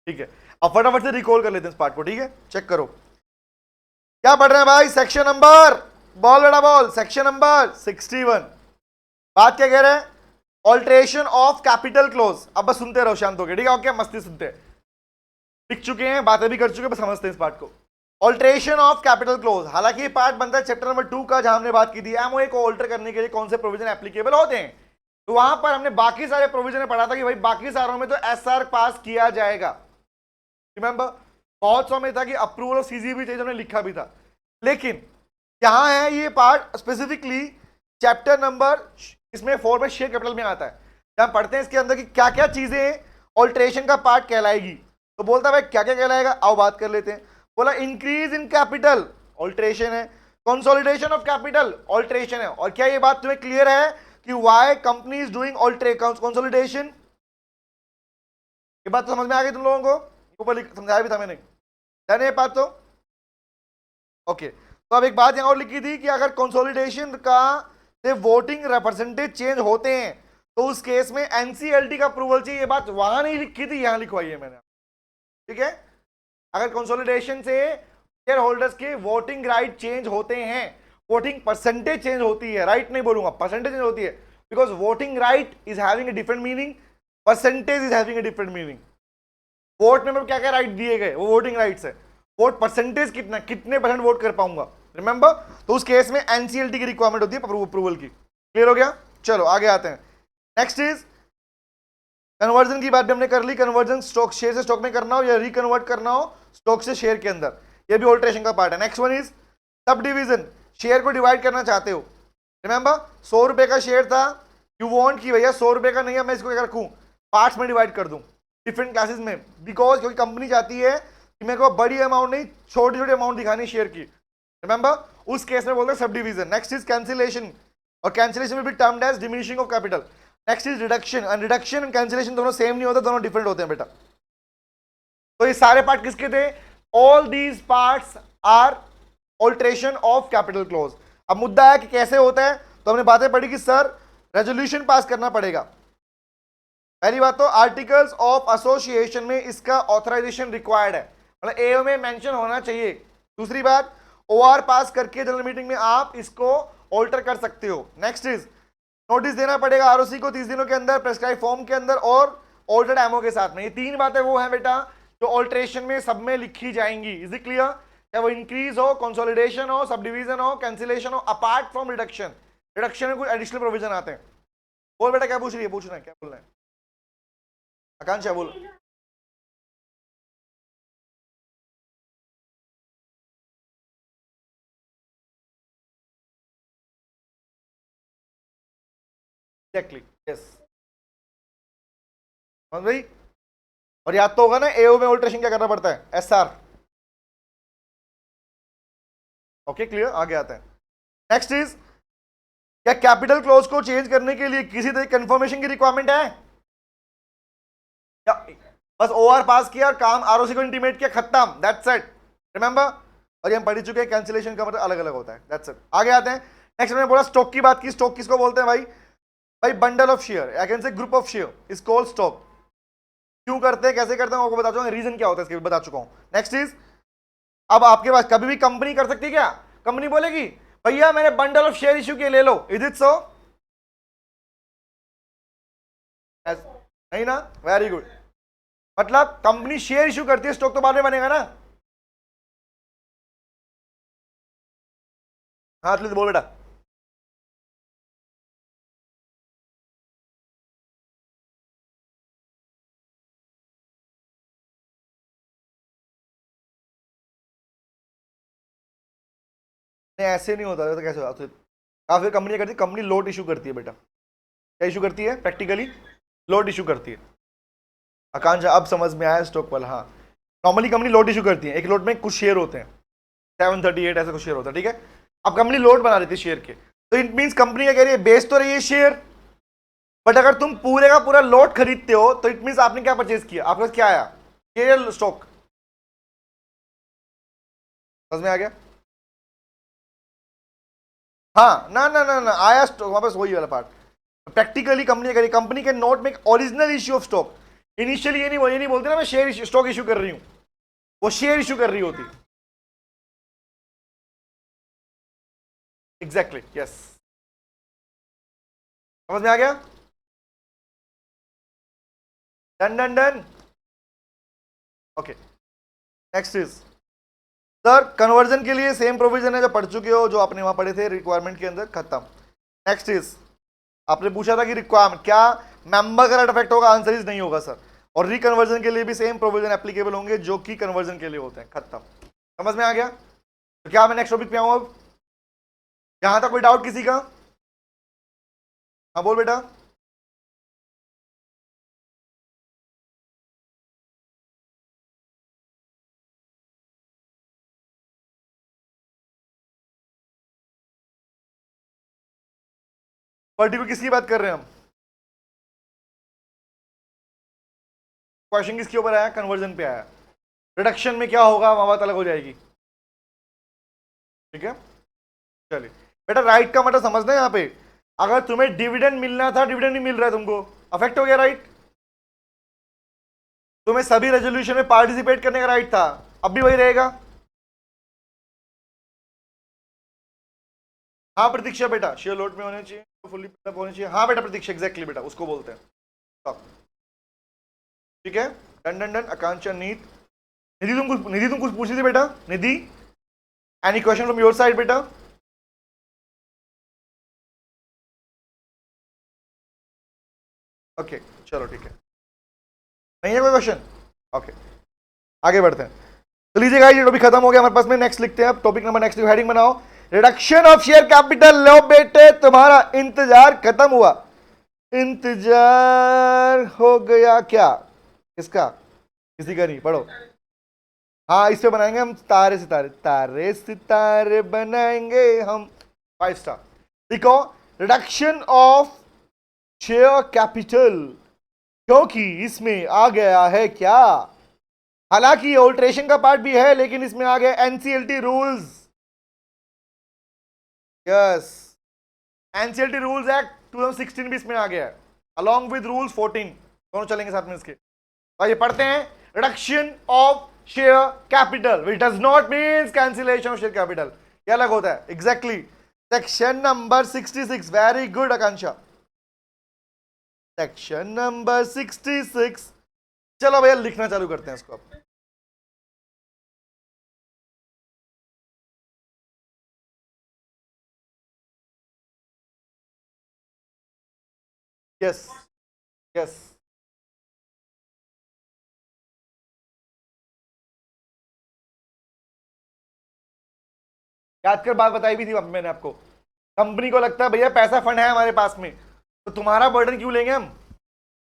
ठीक है? अब फटाफट से रिकॉल कर लेते हैं इस पार्ट को, ठीक है? चेक करो क्या पढ़ रहे हैं भाई। सेक्शन नंबर, बॉल बेटा बॉल, सेक्शन नंबर 61। बात क्या कह रहे हैं? Alteration of capital clause. अब बस सुनते रहो शांत होकर, ठीक है? ओके, मस्ती सुनते हैं, लिख चुके हैं, बातें भी कर चुके हैं, बस समझते हैं इस पार्ट को। ऑल्ट्रेशन ऑफ कैपिटल क्लोज, हालांकि ये पार्ट बनता है चैप्टर नंबर 2 का, जहां हमने बात की थी एमओए को ऑल्टर करने के लिए कौन से प्रोविजन एप्लीकेबल होते हैं। तो वहां पर हमने बाकी सारे प्रोविजन पढ़ा था कि भाई बाकी सारों में तो एसआर पास किया जाएगा, रिमेंबर? बहुत सौ में था कि अप्रूवल ऑफ सीजी भी चाहिए, उन्होंने लिखा भी था। लेकिन यहां है ये पार्ट स्पेसिफिकली चैप्टर नंबर इसमें 4 में शेयर कैपिटल में आता है, जहां पढ़ते हैं इसके अंदर कि क्या क्या चीजें ऑल्ट्रेशन का पार्ट कहलाएगी। तो बोलता भाई क्या क्या कहलाएगा, आओ बात कर लेते हैं। बोला इंक्रीज इन कैपिटल, ऑल्ट्रेशन है। कंसोलिडेशन ऑफ कैपिटल, ऑल्ट्रेशन है। और क्या ये बात तुम्हें क्लियर है कि why company is doing consolidation? ये बात तो समझ में आ गई तुम लोगों को? ऊपर समझाया भी था मैंने, जाने ये बात तो ओके। तो अब एक बात यहां और लिखी थी कि अगर कंसोलिडेशन का से वोटिंग रिप्रेजेंटेटिव चेंज होते हैं तो उस केस में एनसीएलटी का अप्रूवल चाहिए। ये बात वहां नहीं लिखी थी, यहां लिखवाई है मैंने, ठीक है? अगर कंसोलिडेशन से शेयर होल्डर्स के वोटिंग राइट चेंज होते हैं, वोटिंग परसेंटेज चेंज होती है, राइट नहीं बोलूंगा, परसेंटेज चेंज होती है, because voting right is having a different meaning, percentage is having a different meaning. Vote में क्या क्या राइट दिए गए, वो वोटिंग राइट्स है। वोट परसेंटेज कितना, कितने परसेंट वोट कर पाऊंगा, रिमेंबर? तो उस केस में एनसीएलटी की रिक्वायरमेंट होती है अप्रूवल की। क्लियर हो गया? चलो आगे आते हैं। नेक्स्ट इज कन्वर्जन की बात भी हमने कर ली। कन्वर्जन स्टॉक शेयर से स्टॉक में करना हो या रिकन्वर्ट करना हो स्टॉक से शेयर के अंदर, ये भी ऑल्ट्रेशन का पार्ट है। Next one is sub division, share को डिवाइड करना चाहते हो, रिमेंबर? 100 रुपए का शेयर था, यू वांट कि भैया 100 रुपए का नहीं है, मैं इसको क्या रखूं, पार्ट्स में डिवाइड कर दूं डिफरेंट क्लासेस में, बिकॉज क्योंकि कंपनी चाहती है कि मेरे को बड़ी अमाउंट नहीं, छोटी छोटी अमाउंट दिखानी शेयर की, रिमेंबर, उस केस में बोलते हैं sub division. Next is cancellation, और cancellation will be termed as diminishing of capital. Next is reduction, and reduction and cancellation दोनों सेम नहीं होते, दोनों डिफरेंट होते हैं बेटा। तो ये सारे पार्ट किसके थे? All these parts are alteration of capital clause. अब मुद्दा है कि कैसे होता है, तो हमने बातें पढ़ी कि सर रेजोल्यूशन पास करना पड़ेगा। पहली बात तो आर्टिकल्स ऑफ एसोसिएशन में इसका ऑथराइजेशन रिक्वायर्ड है, मतलब एओ में मेंशन होना चाहिए। दूसरी बात, ओआर पास करके जनरल मीटिंग में आप इसको ऑल्टर कर सकते हो। नेक्स्ट इज नोटिस देना पड़ेगा आरओसी को 30 दिनों के अंदर, प्रेस्क्राइब फॉर्म के अंदर और ऑल्टर्ड एमओ के साथ में। ये तीन बातें वो हैं बेटा जो ऑल्ट्रेशन में सब में लिखी जाएंगी। Is it clear? चाहे वो इंक्रीज हो, कंसोलिडेशन हो, सब डिवीजन हो, कैंसिलेशन हो, अपार्ट फ्रॉम रिडक्शन। रिडक्शन में कुछ एडिशनल प्रोविजन आते हैं। बोल बेटा क्या पूछ रही है, पूछना है, क्या बोलना है? आकांक्षा बोल। एग्जैक्टली, यस समझ भाई। और याद तो होगा ना एओ में ऑल्ट्रेशन क्या करना पड़ता है, एसआर। ओके क्लियर, आगे आते हैं। नेक्स्ट इज, क्या कैपिटल क्लोज को चेंज करने के लिए किसी तरह कंफर्मेशन की रिक्वायरमेंट है? या बस ओआर पास किया और काम आरओसी को इंटीमेट किया, खत्म, दैट्स इट। रिमेंबर, और ये हम पढ़ चुके हैं कैंसिलेशन का मतलब अलग अलग होता है, दैट्स इट। आगे आते हैं। नेक्स्ट मैंने बोला स्टॉक की बात की। स्टॉक किसको बोलते हैं भाई? भाई bundle of share, I can से group of share is called stock. क्यों करते हैं, कैसे करते हैं, आपको बता चुका हूं, रीजन क्या होता है इसके बता चुका हूं। नेक्स्ट इज, अब आपके पास कभी भी कंपनी कर सकती है क्या? कंपनी बोलेगी भैया मैंने बंडल ऑफ शेयर इश्यू किए, ले लो। इज इट सो? नहीं ना, वेरी गुड। मतलब कंपनी शेयर इश्यू करती है, स्टॉक तो बाद में बनेगा ना। हाँ तो बोल बेटा। नहीं ऐसे नहीं होता, तो कैसे होता? काफी कंपनी करती है, कंपनी लोट इशू करती है बेटा। क्या इशू करती है? प्रैक्टिकली लोट इशू करती है। आकांक्षा अब समझ में आया स्टॉक वाला। हाँ, नॉर्मली कंपनी लोट इशू करती है, एक लोट में कुछ शेयर होते हैं, 738 ऐसे कुछ शेयर होता है, ठीक है। अब कंपनी लोट बना देती है शेयर के, तो इट मींस कंपनी क्या कह रही है, बेच तो रही है शेयर, बट अगर तुम पूरे का पूरा लोट खरीदते हो तो इट मींस आपने क्या परचेज किया, आपके पास क्या आया, शेयर स्टॉक। समझ में आ गया? हाँ ना ना ना ना आया स्टॉक वापस, वही वाला पार्ट। प्रैक्टिकली कंपनी कह रही, कंपनी के note make original issue of stock. Initially ये नहीं बोलते ना मैं शेयर स्टॉक इशू कर रही हूं, वो शेयर इशू कर रही होती। एग्जैक्टली यस, समझ में आ गया? Done done done. Okay next is, sir conversion के लिए सेम प्रोविजन है जो पढ़ चुके हो, जो आपने वहां पढ़े थे रिक्वायरमेंट के अंदर, खत्म। नेक्स्ट इज, आपने पूछा था कि रिक्वायरमेंट क्या मेंबर का इफेक्ट होगा, आंसर इज नहीं होगा सर। और रिकन्वर्जन के लिए भी सेम प्रोविजन एप्लीकेबल होंगे जो कि कन्वर्जन के लिए होते हैं, खत्म। समझ में आ गया? तो क्या मैं नेक्स्ट टॉपिक पे आऊं अब? यहां तक कोई डाउट किसी का? हाँ बोल बेटा। पर्टिकुलर किसकी बात कर रहे हैं हम? क्वेश्चन किसके ऊपर आया? कन्वर्जन पे आया। रिडक्शन में क्या होगा, वहां बात अलग हो जाएगी, ठीक है। चलिए बेटा, राइट का मतलब समझना है यहाँ पे, अगर तुम्हें डिविडेंड मिलना था, डिविडेंड नहीं मिल रहा है तुमको, अफेक्ट हो गया राइट। तुम्हें सभी रेजोल्यूशन में पार्टिसिपेट करने का राइट था, अब भी वही रहेगा। हाँ प्रतीक्षा बेटा, शेयर लोट में होने चाहिए, फुल्ली पिकअप होने चाहिए। हाँ बेटा प्रतीक्षा, एग्जैक्टली बेटा, उसको बोलते हैं स्टॉक, ठीक है। Done done done. आकांक्षा, नीत, निधि तुम कुछ पूछ रही थी बेटा? Nidhi, any question from your side बेटा? ओके चलो ठीक है, नहीं है कोई क्वेश्चन? ओके आगे बढ़ते हैं। तो लीजिए गाइस, ये टॉपिक खत्म हो गया हमारे पास में। नेक्स्ट लिखते हैं अब टॉपिक नंबर, नेक्स्ट हेडिंग बनाओ, रिडक्शन ऑफ शेयर कैपिटल। लो बेटे तुम्हारा इंतजार खत्म हुआ, इंतजार हो गया क्या? किसका? किसी का नहीं, पढ़ो। हाँ इस पे बनाएंगे हम तारे सितारे, तारे सितारे बनाएंगे हम। 5 स्टार। देखो, रिडक्शन ऑफ शेयर कैपिटल, क्योंकि इसमें आ गया है क्या, हालांकि ऑल्ट्रेशन का पार्ट भी है लेकिन इसमें आ गया NCLT rules. Yes, NCLT rules act 2016 भी इसमें आ गया है, अलॉन्ग विद रूल्स 14, दोनों चलेंगे साथ में इसके। आइए पढ़ते हैं, reduction of share capital which does not means cancellation of share capital, क्या अलग होता है exactly. Section number 66, very good Akanksha, section number 66। चलो भैया लिखना चालू करते हैं इसको अब। यस यस, याद कर, बात बताई भी थी मैंने आपको, कंपनी को लगता है भैया पैसा फंड है हमारे पास में, तो तुम्हारा बर्डन क्यों लेंगे हम,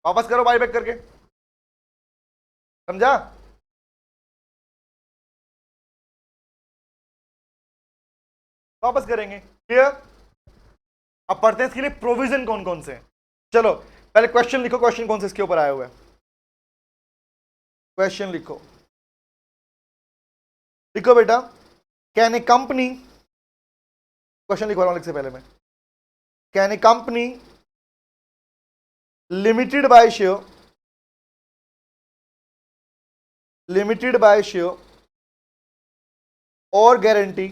वापस करो बाईबैक करके, समझा। वापस करेंगे, क्लियर। अब पढ़ते हैं इसके लिए प्रोविजन कौन कौन से हैं। चलो पहले क्वेश्चन लिखो, क्वेश्चन कौन से इसके ऊपर आए हुए हैं, क्वेश्चन लिखो, लिखो बेटा। कैन ए कंपनी, क्वेश्चन लिखवा रहा हूं लिख से पहले मैं, can a company limited by share, limited by share और guarantee,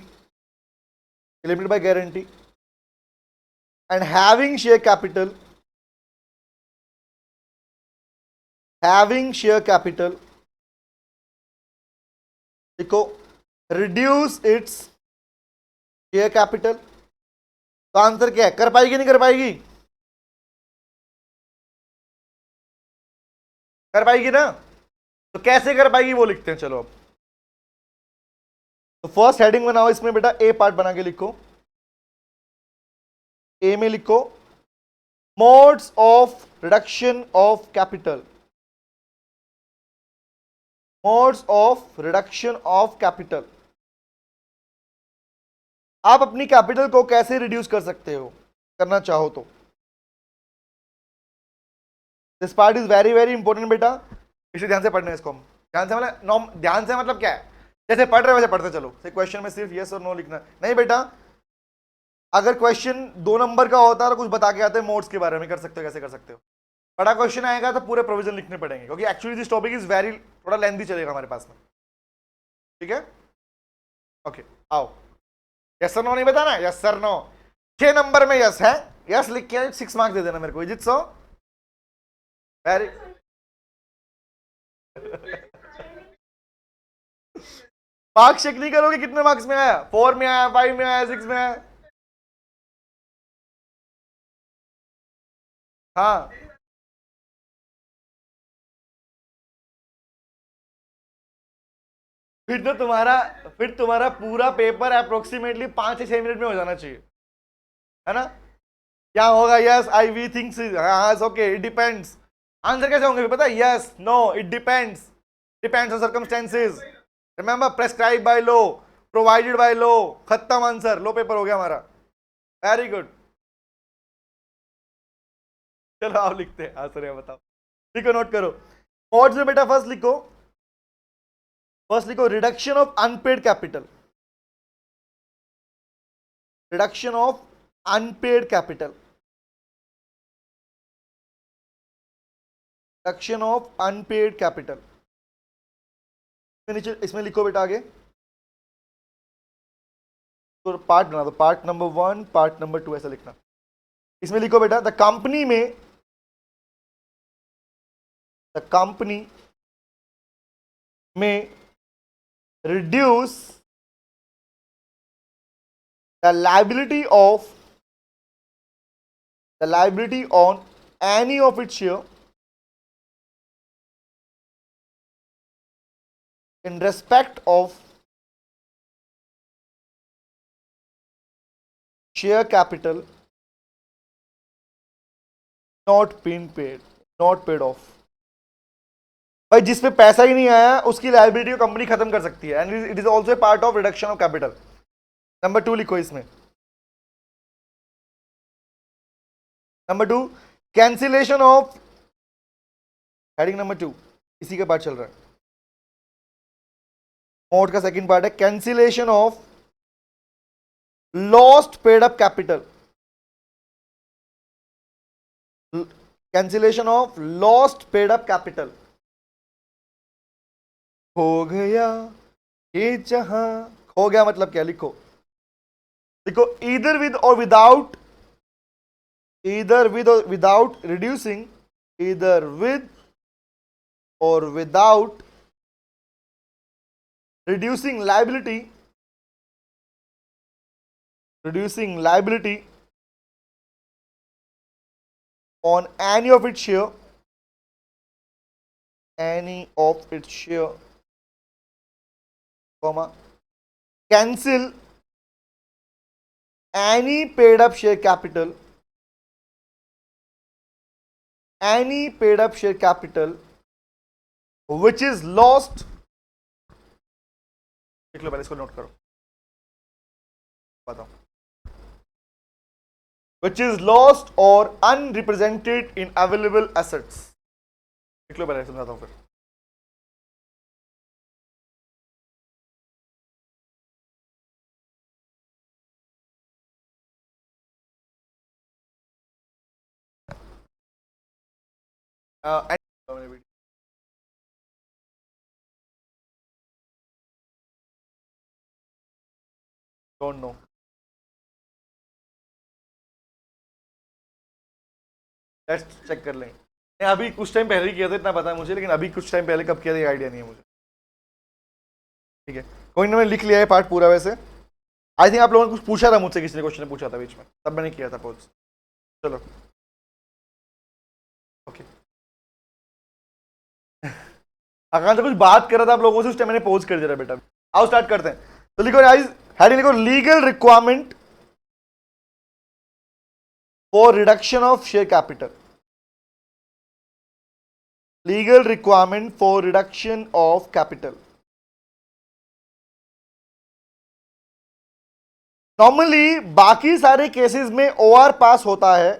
limited by guarantee and having share capital, having share capital, देखो, reduce its share capital, तो आंसर क्या है, कर पाएगी नहीं कर पाएगी, कर पाएगी ना, तो कैसे कर पाएगी वो लिखते हैं। चलो अब तो फर्स्ट हेडिंग बनाओ इसमें बेटा, ए पार्ट बना के लिखो, ए में लिखो modes of reduction of capital, modes of reduction of capital, आप अपनी कैपिटल को कैसे रिड्यूस कर सकते हो, करना चाहो तो। This part is very very important बेटा, इसे ध्यान से पढ़ना है इसको हम, ध्यान से मतलब नॉम, ध्यान से मतलब क्या है, जैसे पढ़ रहे हो वैसे पढ़ते चलो, क्वेश्चन में सिर्फ यस और नो लिखना नहीं बेटा। अगर क्वेश्चन 2 नंबर का होता है तो कुछ बता के आते हैं मोड्स के बारे में, कर सकते हो कैसे कर सकते हो, बड़ा क्वेश्चन आएगा तो पूरे प्रोविजन लिखने पड़ेंगे, क्योंकि actually this topic is very, थोड़ा लेंथी चलेगा हमारे पास में, ठीक है। ओके आओ, यस सर नो नहीं बताना, यस सर नो, 6 नंबर में यस है, यस लिख के 6 मार्क्स दे देना मेरे को, is it so very marks check नहीं करोगे कितने मार्क्स में आया, 4 में आया, 5 में आया, 6 में आया, हाँ फिर तो तुम्हारा, फिर तुम्हारा पूरा पेपर अप्रोक्सीमेटली 5 से 6 मिनट में हो जाना चाहिए, है ना। क्या होगा, यस आई वी थिंक्स, हाँ ओके, इट डिपेंड्स, आंसर कैसे होंगे पता है, yes no it depends, depends on circumstances, remember prescribe by law, provided by law, खत्म आंसर, लो पेपर हो गया हमारा, वेरी गुड। चलो आप लिखते हैं आंसर, है बताओ, लिखो नोट करो, मोड्स में बेटा फर्स्ट लिखो, फर्स्ट लिखो reduction of unpaired capital, reduction of unpaired capital, reduction of unpaired capital, नीचे इसमें लिखो बेटा आगे, तो पार्ट बना दो, पार्ट नंबर 1 पार्ट नंबर 2 ऐसा लिखना, इसमें लिखो बेटा द कंपनी में, द कंपनी में reduce the liability of, the liability on any of its share in respect of share capital not been paid, not paid off, भाई जिस पे पैसा ही नहीं आया उसकी लायबिलिटी को कंपनी खत्म कर सकती है, and it is also part of reduction of capital. Number 2 लिखो इसमें। Number 2, cancellation of, heading number 2 इसी के बाद चल रहा है, मोड का सेकंड पार्ट है, cancellation of lost paid up capital. Cancellation of lost paid up capital. हो गया ये जहां, हो गया मतलब क्या, लिखो लिखो, ईदर विद और विदाउट, ईदर विद और विदाउट रिड्यूसिंग, ईदर विद और without reducing liability, reducing liability on any of its share, any of its share, comma, cancel any paid up share capital, any paid up share capital which is lost, देख लो पहले इसको नोट करो, बताओ, which is lost or unrepresented in available assets। देख लो पहले, समझाता हूं फिर। डोंट नो, लेट्स चेक कर लें। नहीं, अभी कुछ टाइम पहले ही किया था, इतना पता है मुझे, लेकिन अभी कुछ टाइम पहले कब किया था ये आइडिया नहीं है मुझे। ठीक है, कोई ना, मैंने लिख लिया है पार्ट पूरा वैसे। आई थिंक आप लोगों ने कुछ पूछा था मुझसे, किसी ने क्वेश्चन पूछा था बीच में, तब मैंने किया था पोज। चलो ओके। आकांक्षा कुछ बात कर रहा था आप लोगों से, उस टाइम मैंने पोज कर दिया बेटा। आओ स्टार्ट करते हैं। तो लिखो गाइस, हेडिंग लिखो, legal requirement for reduction of share capital. Legal requirement for reduction of capital. Normally बाकी सारे केसेस में ओआर पास होता है,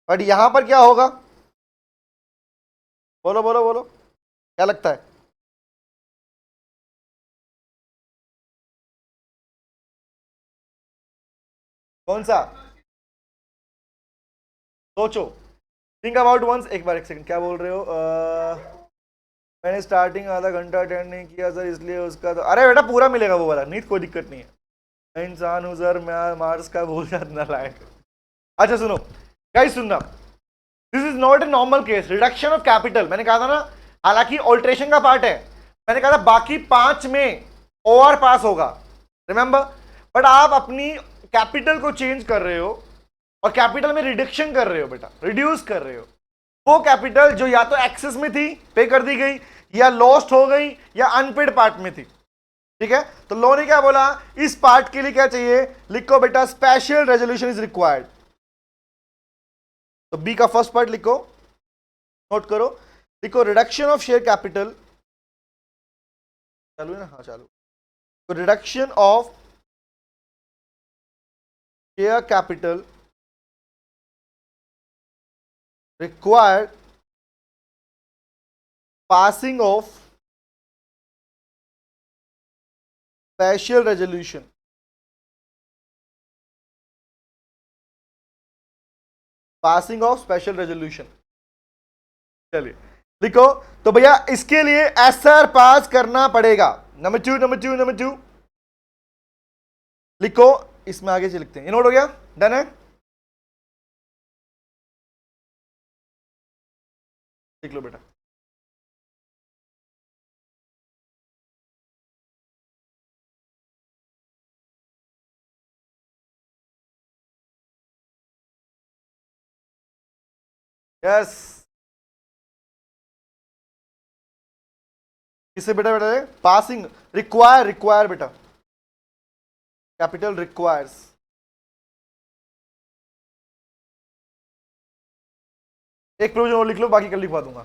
बट यहां पर क्या होगा, बोलो बोलो बोलो, क्या लगता है? कौन सा? सोचो, थिंक अबाउट वंस। एक बार, एक सेकंड, क्या बोल रहे हो? मैंने स्टार्टिंग आधा घंटा अटेंड नहीं किया सर, इसलिए उसका तो, अरे बेटा पूरा मिलेगा वो वाला, नीट कोई दिक्कत नहीं है। मैं इंसान हूं सर, मैं मार्स का भूल जाना लायक। अच्छा सुनो गाइस, सुनना, this is not a normal case, reduction of capital मैंने कहा था ना, हालांकि ऑल्ट्रेशन का पार्ट है, मैंने कहा था बाकी 5 में ओआर पास होगा, रिमेंबर। बट आप अपनी कैपिटल को चेंज कर रहे हो और कैपिटल में रिडक्शन कर रहे हो बेटा, रिड्यूस कर रहे हो। वो कैपिटल जो या तो एक्सेस में थी, पे कर दी गई, या लॉस्ट हो गई, या अनपेड पार्ट में थी। ठीक है, तो लॉ ने क्या बोला, इस पार्ट के लिए क्या चाहिए, लिखो बेटा, स्पेशल रेजोल्यूशन इज रिक्वायर्ड। तो बी का फर्स्ट पार्ट लिखो, नोट करो, लिखो, रिडक्शन ऑफ शेयर कैपिटल, चालू है ना? हाँ चालू। तो reduction of share capital required passing of special resolution, passing of special resolution. चलिए लिखो, तो भैया इसके लिए एसआर पास करना पड़ेगा। नंबर 2 नंबर 2 नंबर 2 लिखो, इसमें आगे से लिखते हैं, ये नोट हो गया, डन है? लिख लो बेटा। यस, किससे बेटा? बेटा पासिंग, रिक्वायर, रिक्वायर बेटा, कैपिटल रिक्वायर्स। एक प्रोविजन और लिख लो, बाकी कल लिखवा दूंगा।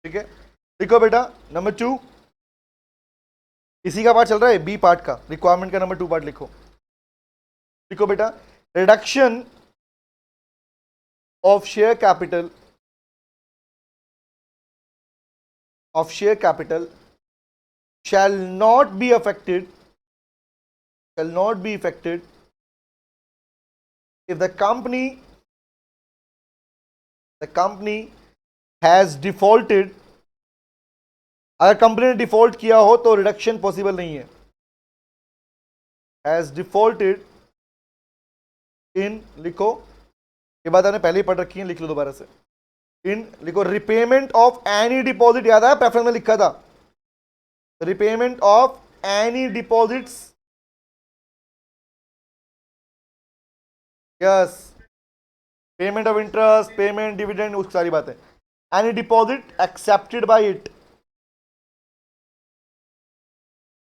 ठीक है, लिखो बेटा नंबर 2, इसी का पार्ट चल रहा है, बी पार्ट का, रिक्वायरमेंट का नंबर 2 पार्ट लिखो। लिखो बेटा, reduction of share capital shall not be affected if the company has defaulted। अगर कंपनी ने डिफॉल्ट किया हो तो रिडक्शन पॉसिबल नहीं है। हैज डिफॉल्टेड इन, लिखो, ये बात आपने पहले ही पढ़ रखी है, लिख लो दोबारा से। इन लिखो, रिपेमेंट ऑफ एनी डिपॉजिट, याद है प्रेफरेंस में लिखा था, repayment of any deposits, yes, payment of interest, payment dividend, उस सारी बातें, any deposit accepted by it,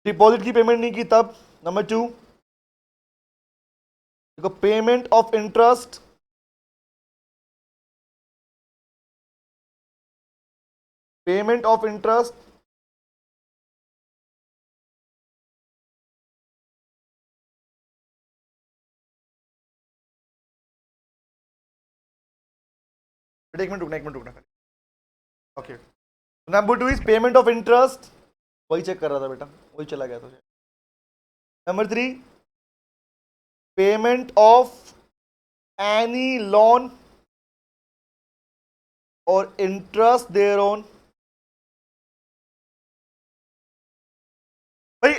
deposit की पेमेंट नहीं की तब। नंबर 2, देखो, payment of interest, payment of interest, एक मिनट रुकना। Okay, number 2 is payment of interest, वही चेक कर रहा था बेटा, वही चला गया था। Number 3, payment of any loan और इंटरेस्ट देयर ऑन। भाई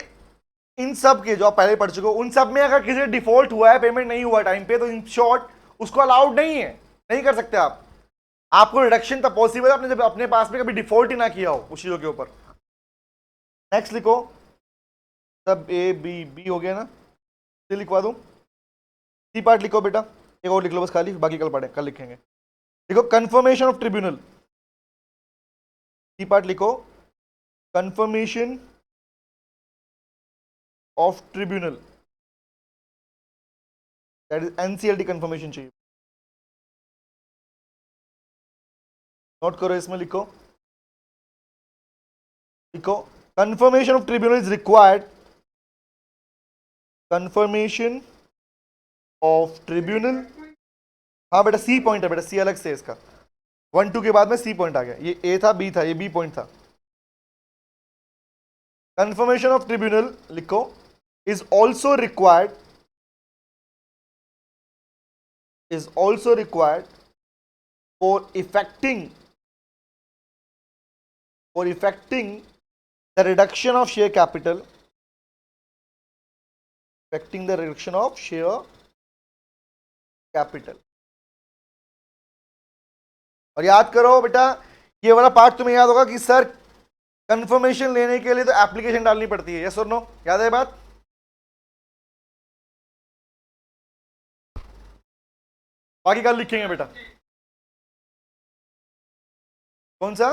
इन सब के जो आप पहले पढ़ चुके हो, उन सब में अगर किसी डिफॉल्ट हुआ है, पेमेंट नहीं हुआ टाइम पे, तो इन शॉर्ट उसको अलाउड नहीं है, नहीं कर सकते आप। आपको रिडक्शन तब पॉसिबल है आपने जब अपने पास में कभी डिफॉल्ट ही ना किया हो उस चीजों के ऊपर। नेक्स्ट लिखो, सब ए बी, बी हो गया ना, सी लिखवा दूं, सी पार्ट लिखो बेटा, एक और लिख लो बस खाली, बाकी कल पढ़े, कल लिखेंगे। लिखो, confirmation of tribunal, C part लिखो, confirmation of tribunal, that is NCLT confirmation चाहिए, नोट करो, इसमें लिखो, confirmation of tribunal is required, confirmation of tribunal, हाँ बेटा सी पॉइंट है बेटा, सी अलग से इसका, 1 2 के बाद में सी पॉइंट आ गया, ये ए था, बी था, ये बी पॉइंट था। कंफर्मेशन ऑफ ट्रिब्यूनल लिखो, is also required for effecting the reduction of share capital, और याद करो बेटा, ये वाला पार्ट तुम्हें याद होगा कि सर कंफर्मेशन लेने के लिए तो एप्लीकेशन डालनी पड़ती है, यस और नो, याद है बात? बाकी कल लिखेंगे बेटा, कौन सा?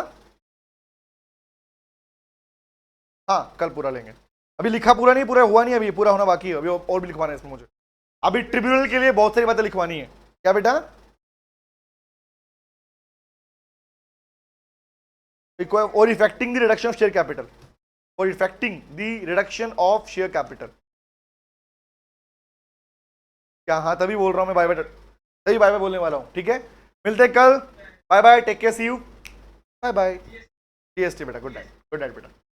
हाँ कल पूरा लेंगे, अभी लिखा पूरा नहीं, पूरा हुआ नहीं, अभी पूरा होना बाकी है, अभी और भी लिखवाना है इसमें मुझे, अभी ट्रिब्यूनल के लिए बहुत सारी बातें लिखवानी है। क्या बेटा? और effecting the reduction of share capital, और effecting the reduction of share capital, क्या? हाँ तभी बोल रहा हूँ मैं, बाय बाय, तभी बाय बाय बोलने वाला हूँ, ठीक है? मिलते हैं कल, bye bye, take care, see you, bye bye, TST बेटा, गुड नाइट बेटा।